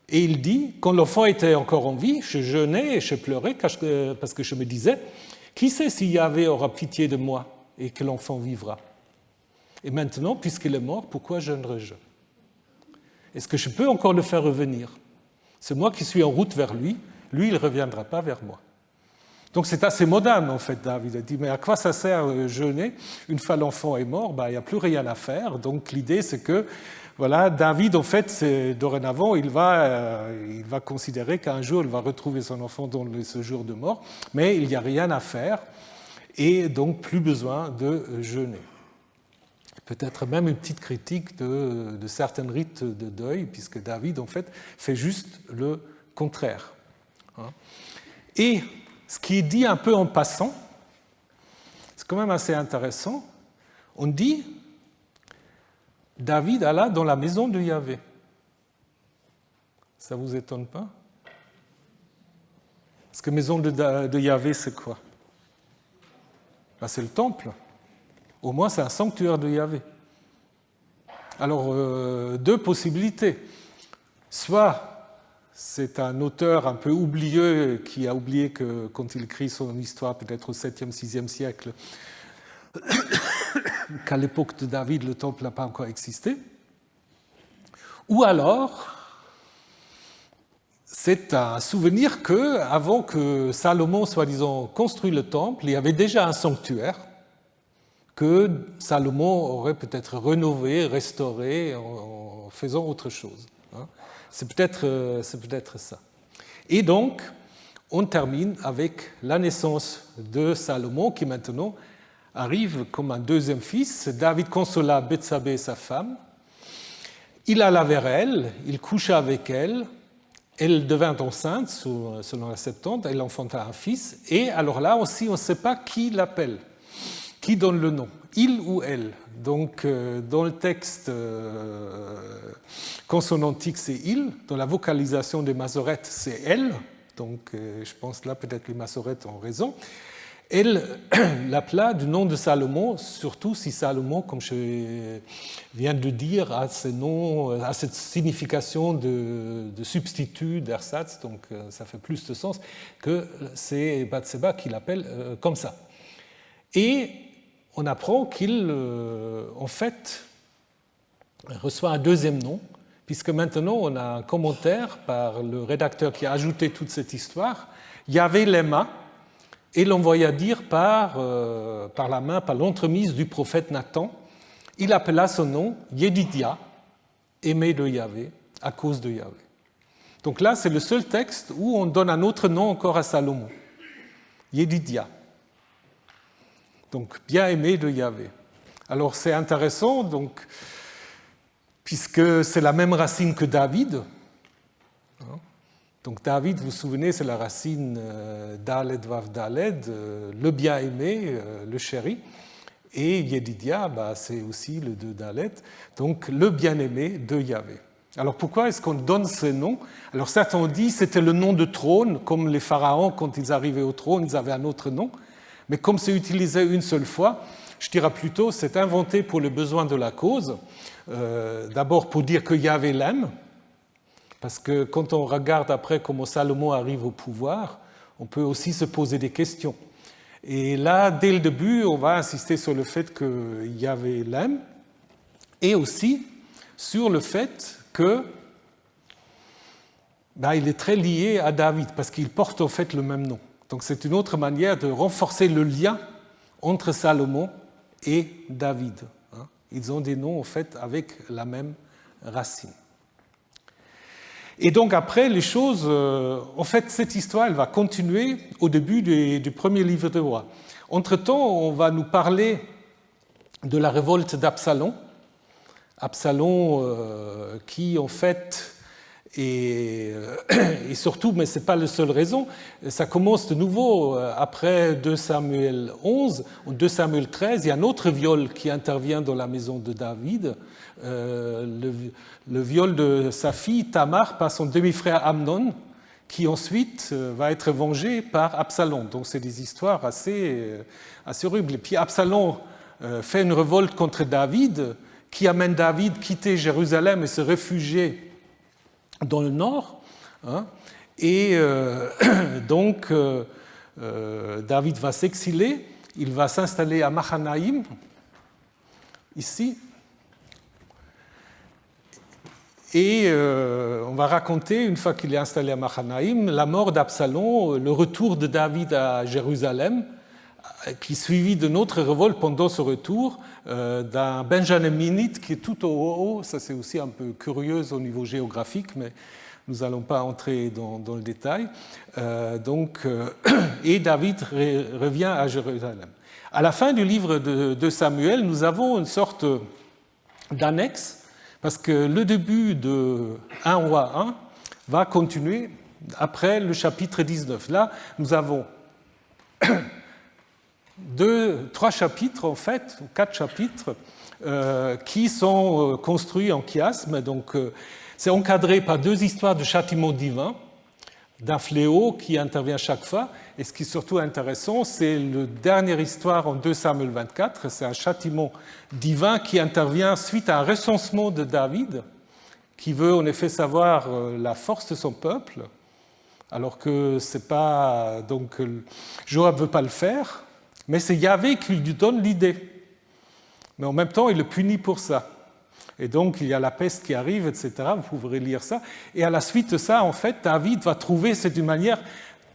Et il dit, quand l'enfant était encore en vie, je jeûnais et je pleurais parce que je me disais, qui sait si Yahvé aura pitié de moi et que l'enfant vivra? Et maintenant, puisqu'il est mort, pourquoi jeûnerais-je? Est-ce que je peux encore le faire revenir? C'est moi qui suis en route vers lui, lui, il ne reviendra pas vers moi. Donc c'est assez moderne, en fait, David a dit, mais à quoi ça sert jeûner? Une fois l'enfant est mort, il n'y a plus rien à faire. Donc l'idée, c'est que, voilà, David, en fait, dorénavant, il va considérer qu'un jour, il va retrouver son enfant dans ce jour de mort, mais il n'y a rien à faire, et donc plus besoin de jeûner. Peut-être même une petite critique de certains rites de deuil, puisque David, en fait, fait juste le contraire. Et ce qui est dit un peu en passant, c'est quand même assez intéressant. On dit, David alla dans la maison de Yahvé. Ça ne vous étonne pas? Parce que maison de Yahvé, c'est quoi? C'est le temple. Au moins, c'est un sanctuaire de Yahvé. Alors, 2 possibilités. Soit c'est un auteur un peu oublieux qui a oublié que quand il écrit son histoire, peut-être au 7e, 6e siècle, qu'à l'époque de David, le temple n'a pas encore existé. Ou alors, c'est un souvenir qu'avant que Salomon, soi-disant, construise le temple, il y avait déjà un sanctuaire que Salomon aurait peut-être rénové, restauré en faisant autre chose. C'est peut-être ça. Et donc, on termine avec la naissance de Salomon, qui maintenant arrive comme un 2e fils. David consola Bethsabée, sa femme. Il alla vers elle, il coucha avec elle. Elle devint enceinte, selon la Septante, elle enfanta un fils. Et alors là aussi, on ne sait pas qui l'appelle. Qui donne le nom? Il ou elle? Donc, dans le texte consonantique, c'est il. Dans la vocalisation des Masorettes, c'est elle. Donc, je pense là, peut-être les Masorettes ont raison. Elle l'appela du nom de Salomon, surtout si Salomon, comme je viens de dire, a cette signification de substitut, d'ersatz, donc ça fait plus de sens que c'est Bathsheba qui l'appelle comme ça. Et on apprend qu'il, en fait, reçoit un 2e nom, puisque maintenant on a un commentaire par le rédacteur qui a ajouté toute cette histoire, Yahvé l'aima, et l'envoya dire par la main, par l'entremise du prophète Nathan. Il appela son nom Yedidia, aimé de Yahvé, à cause de Yahvé. Donc là, c'est le seul texte où on donne un autre nom encore à Salomon, Yedidia. Donc, bien aimé de Yahvé. Alors, c'est intéressant. Donc, puisque c'est la même racine que David. Donc David, vous vous souvenez, c'est la racine Daled Vav Daled, le bien-aimé, le chéri. Et Yedidia, c'est aussi le de Dalet, donc le bien-aimé de Yahvé. Alors pourquoi est-ce qu'on donne ce nom? Alors certains ont dit que c'était le nom de trône, comme les pharaons, quand ils arrivaient au trône, ils avaient un autre nom. Mais comme c'est utilisé une seule fois, je dirais plutôt c'est inventé pour les besoins de la cause. D'abord pour dire que Yahvé l'aime, parce que quand on regarde après comment Salomon arrive au pouvoir, on peut aussi se poser des questions. Et là, dès le début, on va insister sur le fait que Yahvé l'aime et aussi sur le fait que il est très lié à David parce qu'il porte en fait le même nom. Donc c'est une autre manière de renforcer le lien entre Salomon et David. Ils ont des noms en fait avec la même racine. Et donc après, les choses, en fait, cette histoire, elle va continuer au début du premier livre de Rois. Entre-temps, on va nous parler de la révolte d'Absalom. Absalom qui, en fait, et surtout, mais ce n'est pas la seule raison, ça commence de nouveau après 2 Samuel 11, ou 2 Samuel 13, il y a un autre viol qui intervient dans la maison de David, le viol de sa fille Tamar par son demi-frère Amnon, qui ensuite va être vengé par Absalom. Donc c'est des histoires assez horribles. Et puis Absalom fait une révolte contre David, qui amène David à quitter Jérusalem et se réfugier dans le nord. Et donc David va s'exiler, il va s'installer à Mahanaïm, ici. Et on va raconter, une fois qu'il est installé à Mahanaïm, la mort d'Absalom, le retour de David à Jérusalem, qui suivit d'une autre révolte pendant ce retour, d'un benjaminite qui est tout au haut. Ça c'est aussi un peu curieux au niveau géographique, mais nous n'allons pas entrer dans le détail. Et David revient à Jérusalem. À la fin du livre de Samuel, nous avons une sorte d'annexe, parce que le début de 1 roi 1 va continuer après le chapitre 19. Là, nous avons 3 chapitres, en fait, ou 4 chapitres, qui sont construits en chiasme. Donc, c'est encadré par 2 histoires de châtiment divin, d'un fléau qui intervient chaque fois. Et ce qui est surtout intéressant, c'est la dernière histoire en 2 Samuel 24. C'est un châtiment divin qui intervient suite à un recensement de David, qui veut en effet savoir la force de son peuple, alors que c'est pas. Donc, Joab ne veut pas le faire, mais c'est Yahvé qui lui donne l'idée. Mais en même temps, il le punit pour ça. Et donc, il y a la peste qui arrive, etc. Vous pourrez lire ça. Et à la suite de ça, en fait, David va trouver, c'est une manière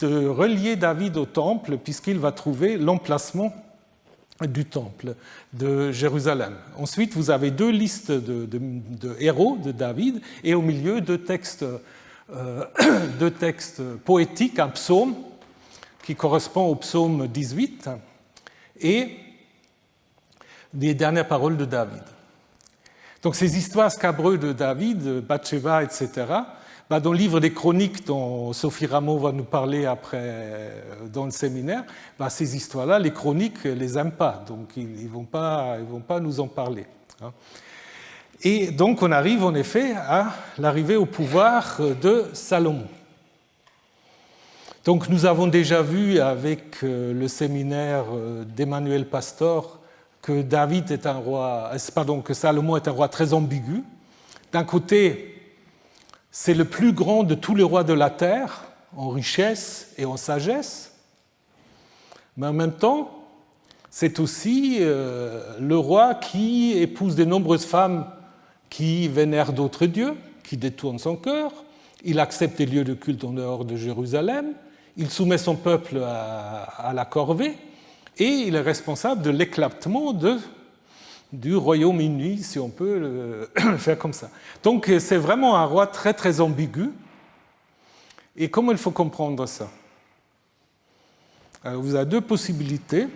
de relier David au temple, puisqu'il va trouver l'emplacement du temple de Jérusalem. Ensuite, vous avez 2 listes de héros de David, et au milieu, 2 textes poétiques, un psaume qui correspond au psaume 18, et les dernières paroles de David. Donc ces histoires scabreuses de David, Bathsheba, etc., dans le livre des Chroniques dont Sophie Rameau va nous parler après dans le séminaire, ces histoires-là, les Chroniques ne les aiment pas, donc ils ne vont pas nous en parler. Et donc on arrive en effet à l'arrivée au pouvoir de Salomon. Donc nous avons déjà vu avec le séminaire d'Emmanuel Pastor que Salomon est un roi très ambigu. D'un côté, c'est le plus grand de tous les rois de la terre, en richesse et en sagesse, mais en même temps, c'est aussi le roi qui épouse de nombreuses femmes qui vénèrent d'autres dieux, qui détournent son cœur, il accepte des lieux de culte en dehors de Jérusalem, il soumet son peuple à la corvée, et il est responsable de l'éclatement du Royaume-Uni, si on peut le faire comme ça. Donc c'est vraiment un roi très très ambigu. Et comment il faut comprendre ça? Alors, vous avez 2 possibilités.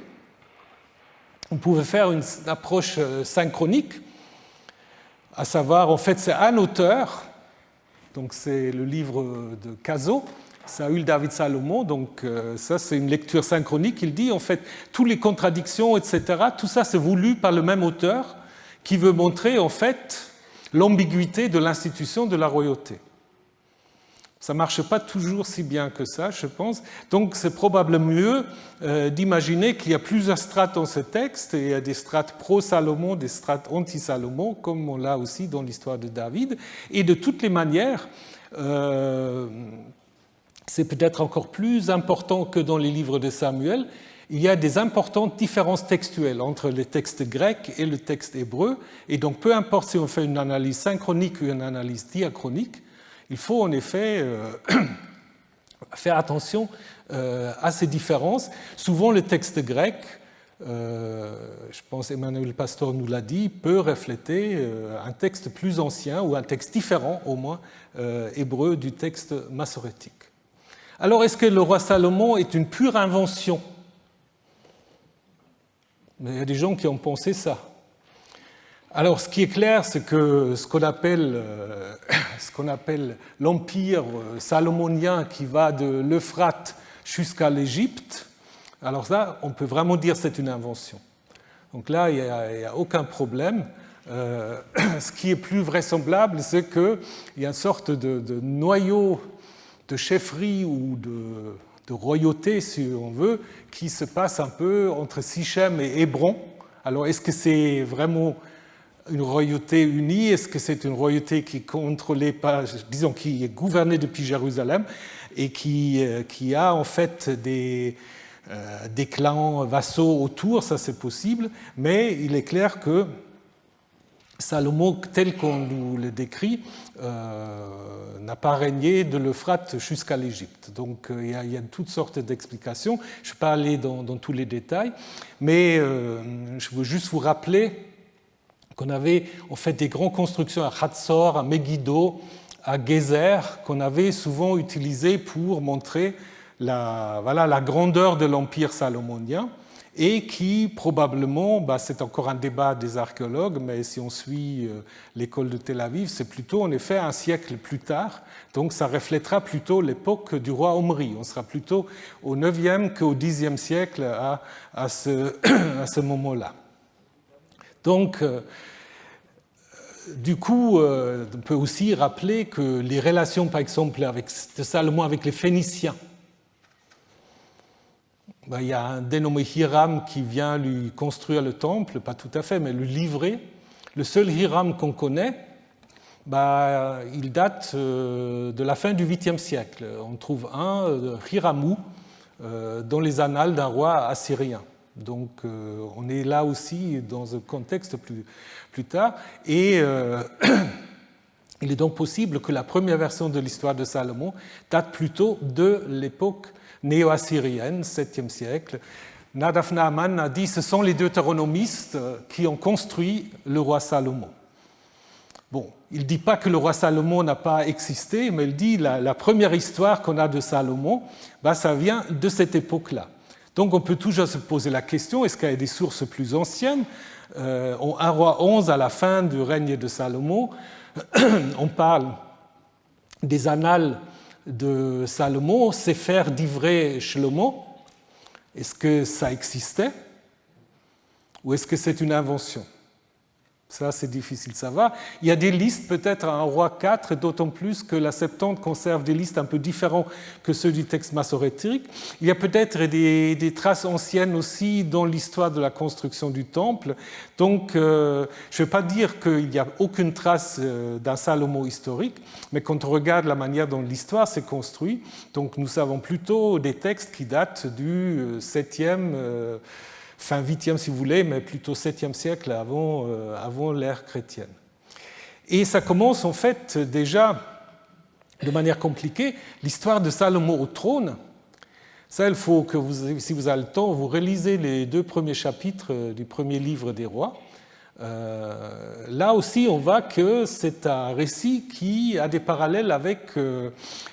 Vous pouvez faire une approche synchronique. à savoir, en fait, c'est un auteur, donc c'est le livre de Caso, Saül David Salomon, donc ça c'est une lecture synchronique, il dit en fait, toutes les contradictions, etc., tout ça c'est voulu par le même auteur qui veut montrer en fait l'ambiguïté de l'institution de la royauté. Ça ne marche pas toujours si bien que ça, je pense. Donc, c'est probablement mieux d'imaginer qu'il y a plusieurs strates dans ce texte, et il y a des strates pro-Salomon, des strates anti-Salomon, comme on l'a aussi dans l'histoire de David. Et de toutes les manières, c'est peut-être encore plus important que dans les livres de Samuel, il y a des importantes différences textuelles entre le texte grec et le texte hébreu. Et donc, peu importe si on fait une analyse synchronique ou une analyse diachronique, il faut en effet faire attention à ces différences. Souvent, le texte grec, je pense Emmanuel Pastor nous l'a dit, peut refléter un texte plus ancien ou un texte différent, au moins, hébreu du texte massorétique. Alors, est-ce que le roi Salomon est une pure invention? Mais il y a des gens qui ont pensé ça. Alors, ce qui est clair, c'est que ce qu'on appelle l'empire salomonien qui va de l'Euphrate jusqu'à l'Égypte, alors ça, on peut vraiment dire que c'est une invention. Donc là, il n'y a aucun problème. Ce qui est plus vraisemblable, c'est qu'il y a une sorte de noyau de chefferie ou de royauté, si on veut, qui se passe un peu entre Sichem et Hébron. Alors, est-ce que c'est vraiment une royauté unie? Est-ce que c'est une royauté qui est contrôlée par, disons, qui est gouvernée depuis Jérusalem et qui a en fait des clans vassaux autour? Ça, c'est possible, mais il est clair que Salomon, tel qu'on nous le décrit, n'a pas régné de l'Euphrate jusqu'à l'Égypte. Donc il y a toutes sortes d'explications. Je ne vais pas aller dans tous les détails, mais je veux juste vous rappeler qu'on avait en fait des grandes constructions à Hatzor, à Megiddo, à Gézer, qu'on avait souvent utilisées pour montrer la grandeur de l'empire salomonien, et qui probablement, c'est encore un débat des archéologues, mais si on suit l'école de Tel Aviv, c'est plutôt en effet un siècle plus tard, donc ça reflètera plutôt l'époque du roi Omri. On sera plutôt au 9e qu'au 10e siècle à ce moment-là. Donc, du coup, on peut aussi rappeler que les relations, par exemple, de Salomon avec les Phéniciens, il y a un dénommé Hiram qui vient lui construire le temple, pas tout à fait, mais le livrer. Le seul Hiram qu'on connaît, il date de la fin du 8e siècle. On trouve un, Hiramou, dans les annales d'un roi assyrien. Donc on est là aussi dans un contexte plus tard. Et il est donc possible que la première version de l'histoire de Salomon date plutôt de l'époque néo-assyrienne, 7e siècle. Nadav Naaman a dit que ce sont les deutéronomistes qui ont construit le roi Salomon. Bon, il ne dit pas que le roi Salomon n'a pas existé, mais il dit que la première histoire qu'on a de Salomon, ça vient de cette époque-là. Donc on peut toujours se poser la question, est-ce qu'il y a des sources plus anciennes? En 1 roi 11, à la fin du règne de Salomon, on parle des annales de Salomon, Sefer Divrei Shlomo. Est-ce que ça existait ou est-ce que c'est une invention? Ça, c'est difficile de savoir. Il y a des listes, peut-être à 1 roi 4, d'autant plus que la Septante conserve des listes un peu différentes que ceux du texte massorétique. Il y a peut-être des traces anciennes aussi dans l'histoire de la construction du temple. Donc, je ne vais pas dire qu'il n'y a aucune trace d'un Salomon historique, mais quand on regarde la manière dont l'histoire s'est construite, donc nous savons plutôt des textes qui datent du 7e fin 8e si vous voulez, mais plutôt 7e siècle avant l'ère chrétienne. Et ça commence en fait déjà de manière compliquée. L'histoire de Salomon au trône, ça il faut que vous, si vous avez le temps, vous relisez les 2 premiers chapitres du premier livre des rois. Là aussi on voit que c'est un récit qui a des parallèles avec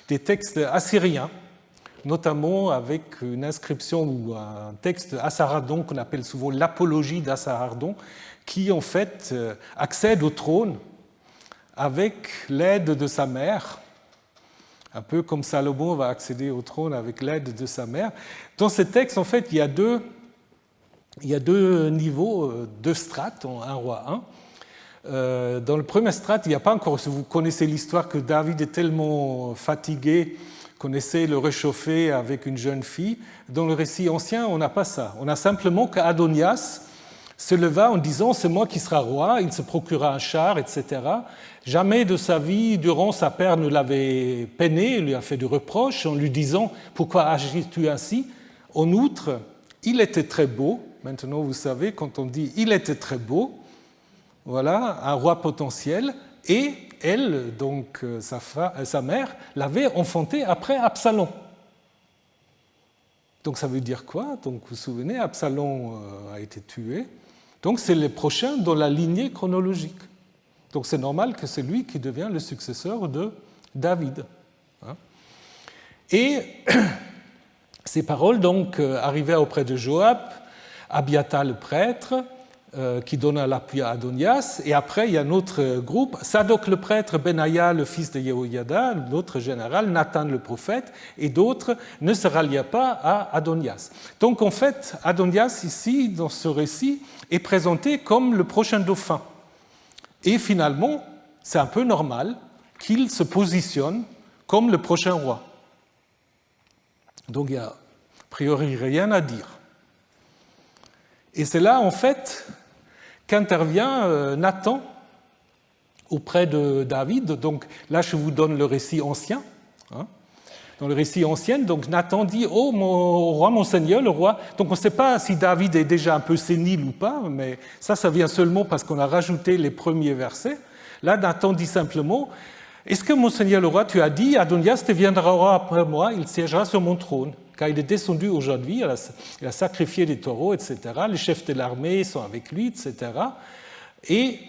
des textes assyriens, notamment avec une inscription ou un texte Assarhaddon qu'on appelle souvent l'apologie d'Assarhaddon, qui en fait accède au trône avec l'aide de sa mère, un peu comme Salomon va accéder au trône avec l'aide de sa mère. Dans ce texte, en fait, il y a deux niveaux, deux strates, en 1 roi 1. Dans le premier strate, il n'y a pas encore, si vous connaissez l'histoire, que David est tellement fatigué qu'on essaie de le réchauffer avec une jeune fille. Dans le récit ancien, on n'a pas ça. On a simplement qu'Adonias se leva en disant « c'est moi qui serai roi », il se procura un char, etc. Jamais de sa vie, durant sa père ne l'avait peiné, il lui a fait de reproches en lui disant « pourquoi agis-tu ainsi ?» En outre, il était très beau. Maintenant, vous savez, quand on dit « il était très beau », voilà, un roi potentiel, et elle, donc sa mère, l'avait enfanté après Absalom. Donc ça veut dire quoi? Donc vous vous souvenez, Absalom a été tué. Donc c'est le prochain dans la lignée chronologique. Donc c'est normal que c'est lui qui devient le successeur de David. Et ces paroles donc arrivèrent auprès de Joab, Abiathar le prêtre, qui donna l'appui à Adonias, et après il y a un autre groupe, Sadok le prêtre, Benaïa le fils de Yehoïada, l'autre général, Nathan le prophète, et d'autres ne se ralliaient pas à Adonias. Donc en fait, Adonias ici, dans ce récit, est présenté comme le prochain dauphin. Et finalement, c'est un peu normal qu'il se positionne comme le prochain roi. Donc il n'y a a priori rien à dire. Et c'est là, en fait, qu'intervient Nathan auprès de David. Donc là, je vous donne le récit ancien. Dans le récit ancien, donc Nathan dit « Oh, mon roi, mon seigneur, le roi ». Donc on ne sait pas si David est déjà un peu sénile ou pas, mais ça vient seulement parce qu'on a rajouté les premiers versets. Là, Nathan dit simplement « Est-ce que, mon seigneur le roi, tu as dit, Adonias deviendra roi après moi, il siégera sur mon trône ?» Car il est descendu aujourd'hui, il a sacrifié des taureaux, etc. Les chefs de l'armée sont avec lui, etc. Et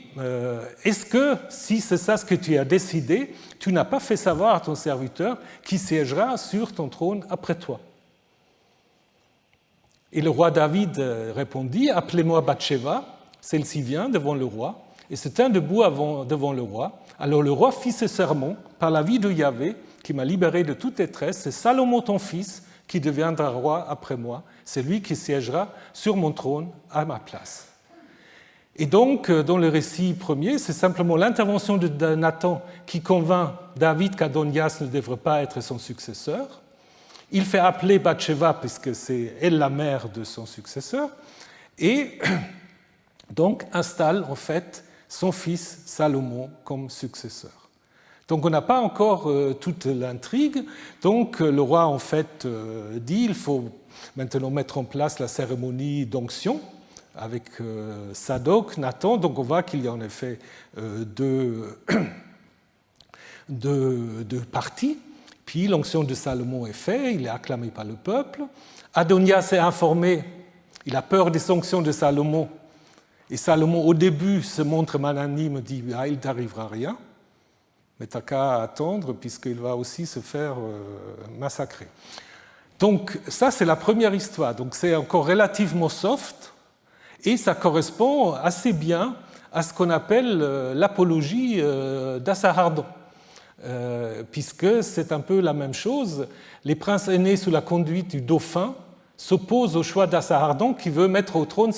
est-ce que, si c'est ça ce que tu as décidé, tu n'as pas fait savoir à ton serviteur qui siégera sur ton trône après toi? Et le roi David répondit, « Appelez-moi Bathsheba », celle-ci vient devant le roi, et se tint debout devant le roi. Alors le roi fit ce serment, par la vie de Yahvé, qui m'a libéré de toute détresse, c'est Salomon ton fils, qui deviendra roi après moi, c'est lui qui siégera sur mon trône à ma place. Et donc, dans le récit premier, c'est simplement l'intervention de Nathan qui convainc David qu'Adonias ne devrait pas être son successeur. Il fait appeler Bathsheba, puisque c'est elle la mère de son successeur, et donc installe en fait son fils Salomon comme successeur. Donc on n'a pas encore toute l'intrigue. Donc le roi en fait dit il faut maintenant mettre en place la cérémonie d'onction avec Sadok, Nathan. Donc on voit qu'il y a en effet deux parties. Puis l'onction de Salomon est faite, il est acclamé par le peuple. Adonias est informé, il a peur des sanctions de Salomon. Et Salomon au début se montre magnanime, dit ah, il ne t'arrivera rien. Mais t'as qu'à attendre puisqu'il va aussi se faire massacrer. Donc ça, c'est la première histoire. Donc c'est encore relativement soft et ça correspond assez bien à ce qu'on appelle l'apologie d'Assaardon, puisque c'est un peu la même chose. Les princes aînés sous la conduite du dauphin s'opposent au choix d'Assaardon qui veut mettre au trône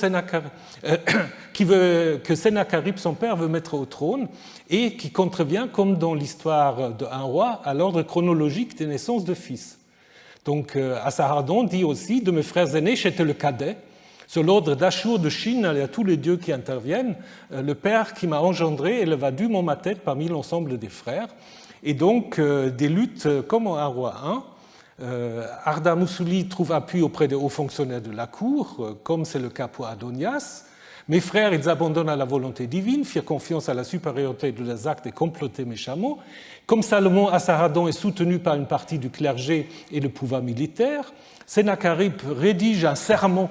que Sennacherib, son père, veut mettre au trône et qui contrevient, comme dans l'histoire d'un roi, à l'ordre chronologique des naissances de fils. Donc Assaardon dit aussi, de mes frères aînés, j'étais le cadet. Sur l'ordre d'Achour de Chine, il y a tous les dieux qui interviennent. Le père qui m'a engendré éleva dûment ma tête parmi l'ensemble des frères. Et donc des luttes comme un roi 1. Arda Moussouli trouve appui auprès des hauts fonctionnaires de la cour, comme c'est le cas pour Adonias. Mes frères, ils abandonnent à la volonté divine, firent confiance à la supériorité de leurs actes et complotaient méchamment. Comme Salomon, Assaardon est soutenu par une partie du clergé et le pouvoir militaire. Sennacherib rédige un sermon,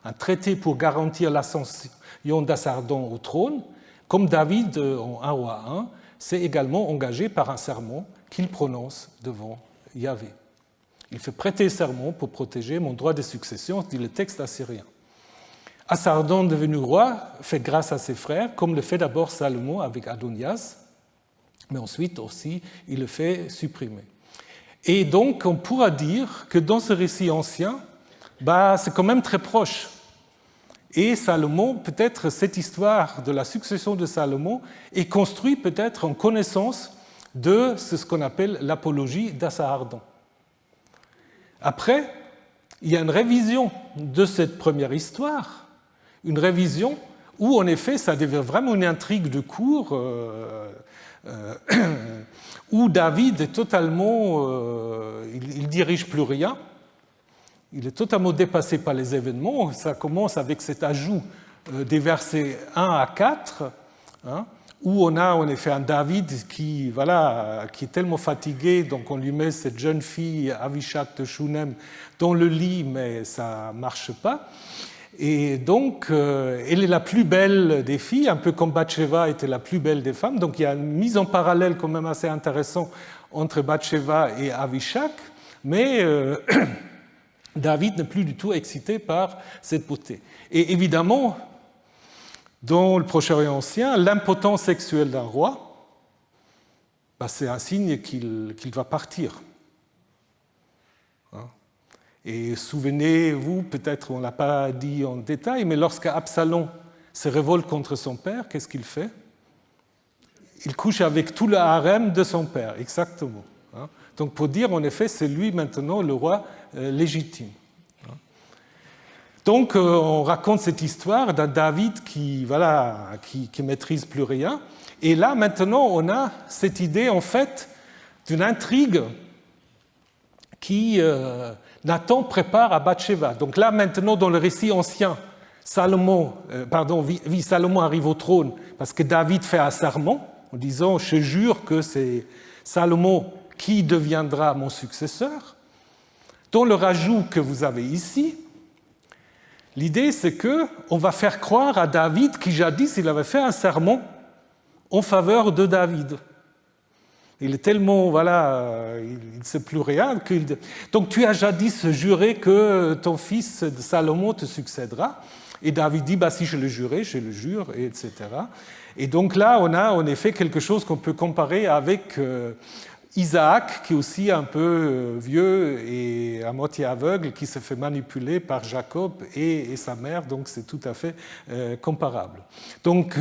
un traité pour garantir l'ascension d'Assaardon au trône. Comme David, en 1 roi 1, s'est également engagé par un sermon qu'il prononce devant Yahvé. Il fait prêter serment pour protéger mon droit de succession, dit le texte assyrien. Assaardon, devenu roi, fait grâce à ses frères, comme le fait d'abord Salomon avec Adonias. mais ensuite aussi, il le fait supprimer. Et donc, on pourra dire que dans ce récit ancien, c'est quand même très proche. Et Salomon, peut-être cette histoire de la succession de Salomon est construite peut-être en connaissance de ce qu'on appelle l'apologie d'Assaardon. Après, il y a une révision de cette première histoire, une révision où en effet ça devient vraiment une intrigue de cour, où David est totalement, il dirige plus rien. Il est totalement dépassé par les événements. Ça commence avec cet ajout des versets 1 à 4, où on a en effet un David qui est tellement fatigué, donc on lui met cette jeune fille, Avishag de Shunem, dans le lit, mais ça ne marche pas. Et donc, elle est la plus belle des filles, un peu comme Bathsheba était la plus belle des femmes. Donc il y a une mise en parallèle quand même assez intéressante entre Bathsheba et Avishag, mais David n'est plus du tout excité par cette beauté. Et évidemment, dans le Proche-Orient ancien, l'impotence sexuelle d'un roi, c'est un signe qu'il va partir. Et souvenez-vous, peut-être on ne l'a pas dit en détail, mais lorsqu'Absalom se révolte contre son père, qu'est-ce qu'il fait? Il couche avec tout le harem de son père, exactement. Donc pour dire, en effet, c'est lui maintenant le roi légitime. Donc on raconte cette histoire d'un David qui maîtrise plus rien. Et là, maintenant, on a cette idée, en fait, d'une intrigue qui Nathan prépare à Bathsheba. Donc là, maintenant, dans le récit ancien, Salomon arrive au trône parce que David fait un serment en disant « Je jure que c'est Salomon qui deviendra mon successeur ». Dans le rajout que vous avez ici, l'idée c'est qu'on va faire croire à David qui jadis il avait fait un serment en faveur de David. Il est tellement, il ne sait plus rien. Donc tu as jadis juré que ton fils Salomon te succédera. Et David dit, si je le jurais, je le jure, etc. Et donc là, on a en effet quelque chose qu'on peut comparer avec Isaac, qui est aussi un peu vieux et à moitié aveugle, qui se fait manipuler par Jacob et sa mère, donc c'est tout à fait comparable. Donc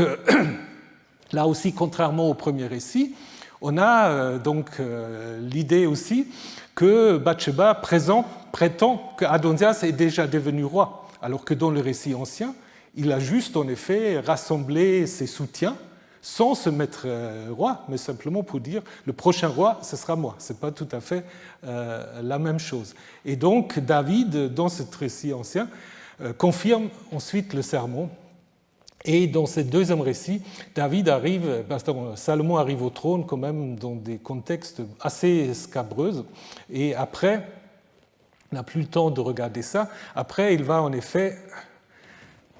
là aussi, contrairement au premier récit, on a donc l'idée aussi que Bathsheba prétend qu'Adonias est déjà devenu roi, alors que dans le récit ancien, il a juste en effet rassemblé ses soutiens sans se mettre roi, mais simplement pour dire le prochain roi, ce sera moi. Ce n'est pas tout à fait la même chose. Et donc David, dans ce récit ancien, confirme ensuite le sermon. Et dans ce deuxième récit, Salomon arrive au trône quand même dans des contextes assez scabreux. Et après, on n'a plus le temps de regarder ça. Après, il va en effet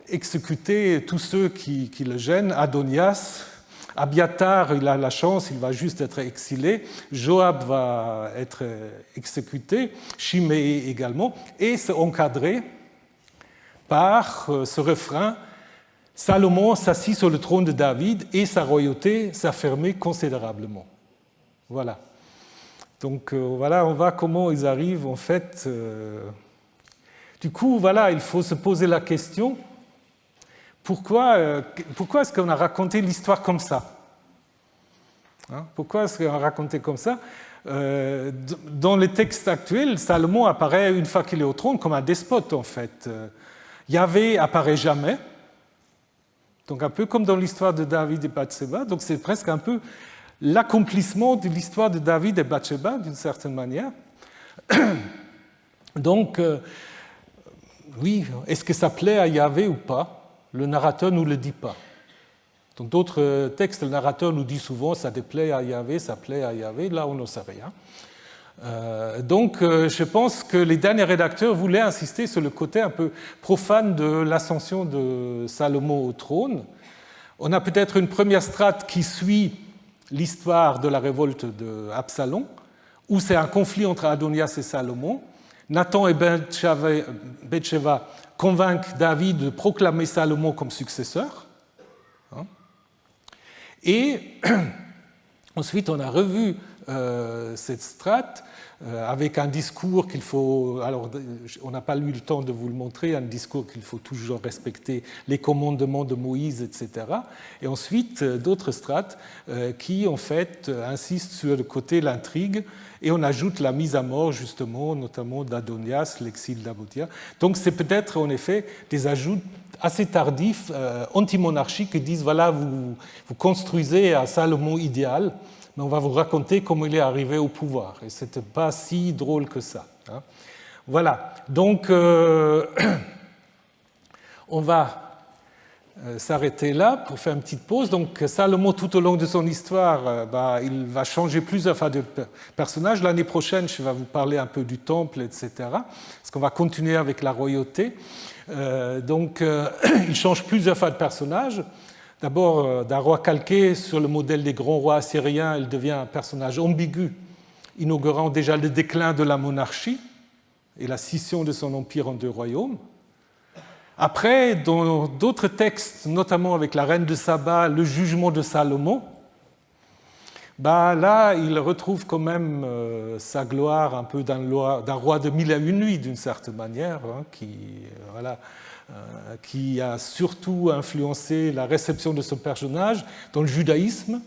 exécuter tous ceux qui le gênent. Adonias, Abiatar, il a la chance, il va juste être exilé. Joab va être exécuté, Shimei également. Et c'est encadré par ce refrain: Salomon s'assit sur le trône de David et sa royauté s'affirmait considérablement. Voilà. Donc voilà, on voit comment ils arrivent en fait. Du coup, il faut se poser la question, pourquoi est-ce qu'on a raconté l'histoire comme ça? Pourquoi est-ce qu'on a raconté comme ça? Dans les textes actuels, Salomon apparaît une fois qu'il est au trône comme un despote en fait. Yahvé apparaît jamais. Donc un peu comme dans l'histoire de David et Bathsheba, donc c'est presque un peu l'accomplissement de l'histoire de David et Bathsheba d'une certaine manière. Donc, oui, est-ce que ça plaît à Yahvé ou pas? Le narrateur ne nous le dit pas. Dans d'autres textes, le narrateur nous dit souvent ça déplaît à Yahvé, ça plaît à Yahvé. Là, on n'en sait rien. Donc, je pense que les derniers rédacteurs voulaient insister sur le côté un peu profane de l'ascension de Salomon au trône. On a peut-être une première strate qui suit l'histoire de la révolte d'Absalom, où c'est un conflit entre Adonias et Salomon. Nathan et Bathsheba convainquent David de proclamer Salomon comme successeur. Et Ensuite, on a revu cette strate avec un discours qu'il faut... Alors, on n'a pas eu le temps de vous le montrer, un discours qu'il faut toujours respecter les commandements de Moïse, etc. Et ensuite, d'autres strates qui, en fait, insistent sur le côté l'intrigue, et on ajoute la mise à mort, justement, notamment d'Adonias, l'exil d'Abodia. Donc, c'est peut-être, en effet, des ajouts assez tardifs, anti-monarchiques, qui disent, voilà, vous construisez un Salomon idéal, mais on va vous raconter comment il est arrivé au pouvoir. Et ce n'était pas si drôle que ça. Hein. Voilà, donc on va s'arrêter là pour faire une petite pause. Donc Salomon, tout au long de son histoire, il va changer plusieurs fois de personnages. L'année prochaine, je vais vous parler un peu du temple, etc. Parce qu'on va continuer avec la royauté. Il change plusieurs fois de personnages. D'abord, d'un roi calqué sur le modèle des grands rois assyriens, il devient un personnage ambigu, inaugurant déjà le déclin de la monarchie et la scission de son empire en 2 royaumes. Après, dans d'autres textes, notamment avec la reine de Saba, le jugement de Salomon, là, il retrouve quand même sa gloire un peu d'un roi de 1001 nuits, d'une certaine manière, hein, qui a surtout influencé la réception de ce personnage dans le judaïsme,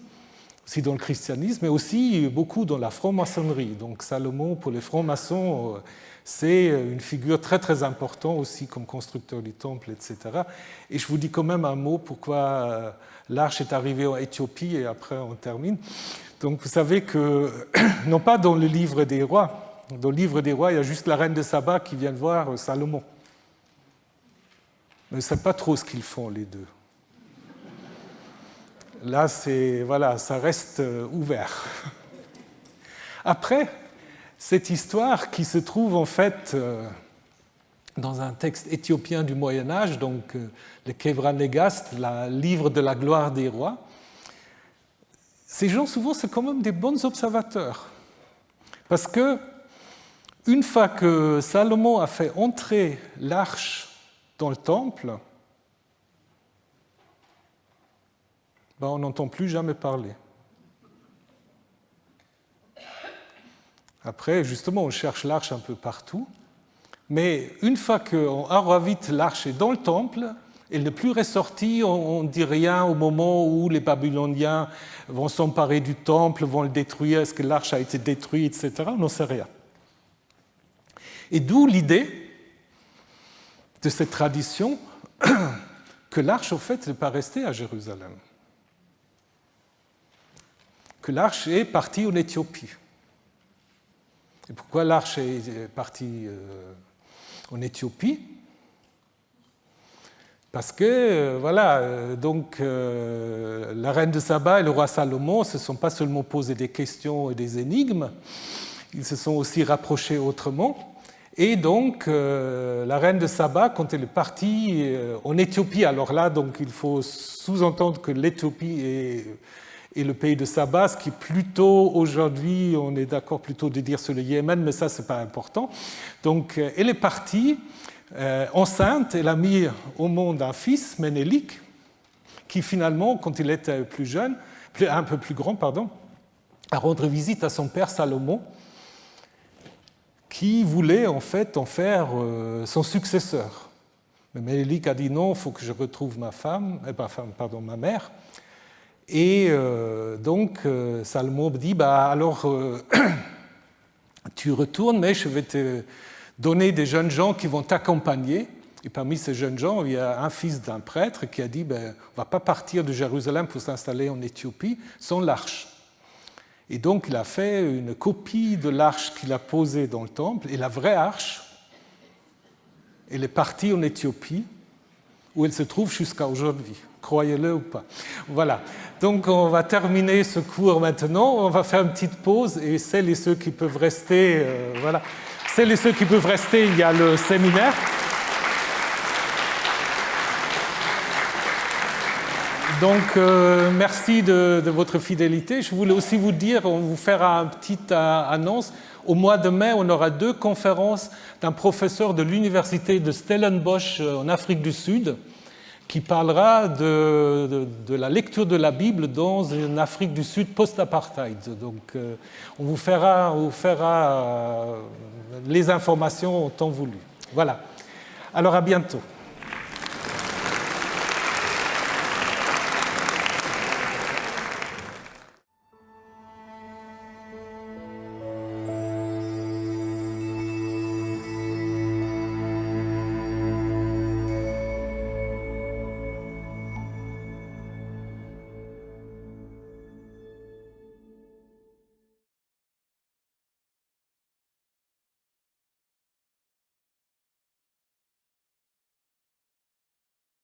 aussi dans le christianisme, mais aussi beaucoup dans la franc-maçonnerie. Donc Salomon, pour les francs-maçons, c'est une figure très très importante aussi comme constructeur du temple, etc. Et je vous dis quand même un mot pourquoi l'arche est arrivée en Éthiopie, et après on termine. Donc vous savez que, non pas dans le livre des rois, dans le livre des rois, il y a juste la reine de Saba qui vient de voir Salomon. Mais on ne sait pas trop ce qu'ils font, les deux. Là, voilà, ça reste ouvert. Après, cette histoire qui se trouve en fait dans un texte éthiopien du Moyen-Âge, donc le Kevra Negast, le livre de la gloire des rois, ces gens, souvent, c'est quand même des bons observateurs. Parce que, une fois que Salomon a fait entrer l'arche dans le temple, on n'entend plus jamais parler. Après, justement, on cherche l'arche un peu partout, mais une fois qu'on envoie vite l'arche dans le temple, elle n'est plus ressortie, on ne dit rien au moment où les Babyloniens vont s'emparer du temple, vont le détruire, est-ce que l'arche a été détruite, etc. On n'en sait rien. Et d'où l'idée de cette tradition que l'arche, au fait, n'est pas restée à Jérusalem. Que l'arche est partie en Éthiopie. Et pourquoi l'arche est partie en Éthiopie? Parce que, la reine de Saba et le roi Salomon ne se sont pas seulement posés des questions et des énigmes, ils se sont aussi rapprochés autrement. Et donc, la reine de Saba, quand elle est partie en Éthiopie, alors là, donc, il faut sous-entendre que l'Éthiopie est le pays de Saba, ce qui est plutôt, aujourd'hui, on est d'accord plutôt de dire sur le Yémen, mais ça, ce n'est pas important. Donc, elle est partie enceinte, elle a mis au monde un fils, Ménélik, qui finalement, quand il était plus jeune, un peu plus grand, a rendu visite à son père Salomon, qui voulait en fait en faire son successeur. Mais Ménélik a dit non, il faut que je retrouve ma mère. Et Salomon dit, tu retournes, mais je vais te donner des jeunes gens qui vont t'accompagner. Et parmi ces jeunes gens, il y a un fils d'un prêtre qui a dit, on ne va pas partir de Jérusalem pour s'installer en Éthiopie sans l'arche. Et donc, il a fait une copie de l'arche qu'il a posée dans le temple. Et la vraie arche, elle est partie en Éthiopie, où elle se trouve jusqu'à aujourd'hui. Croyez-le ou pas. Voilà. Donc, on va terminer ce cours maintenant. On va faire une petite pause. Et celles et ceux qui peuvent rester, Celles et ceux qui peuvent rester, il y a le séminaire. Donc, merci de votre fidélité. Je voulais aussi vous dire, on vous fera une petite annonce. Au mois de mai, on aura 2 conférences d'un professeur de l'université de Stellenbosch en Afrique du Sud, qui parlera de la lecture de la Bible dans une Afrique du Sud post-apartheid. Donc, on vous fera les informations en temps voulu. Voilà. Alors, à bientôt.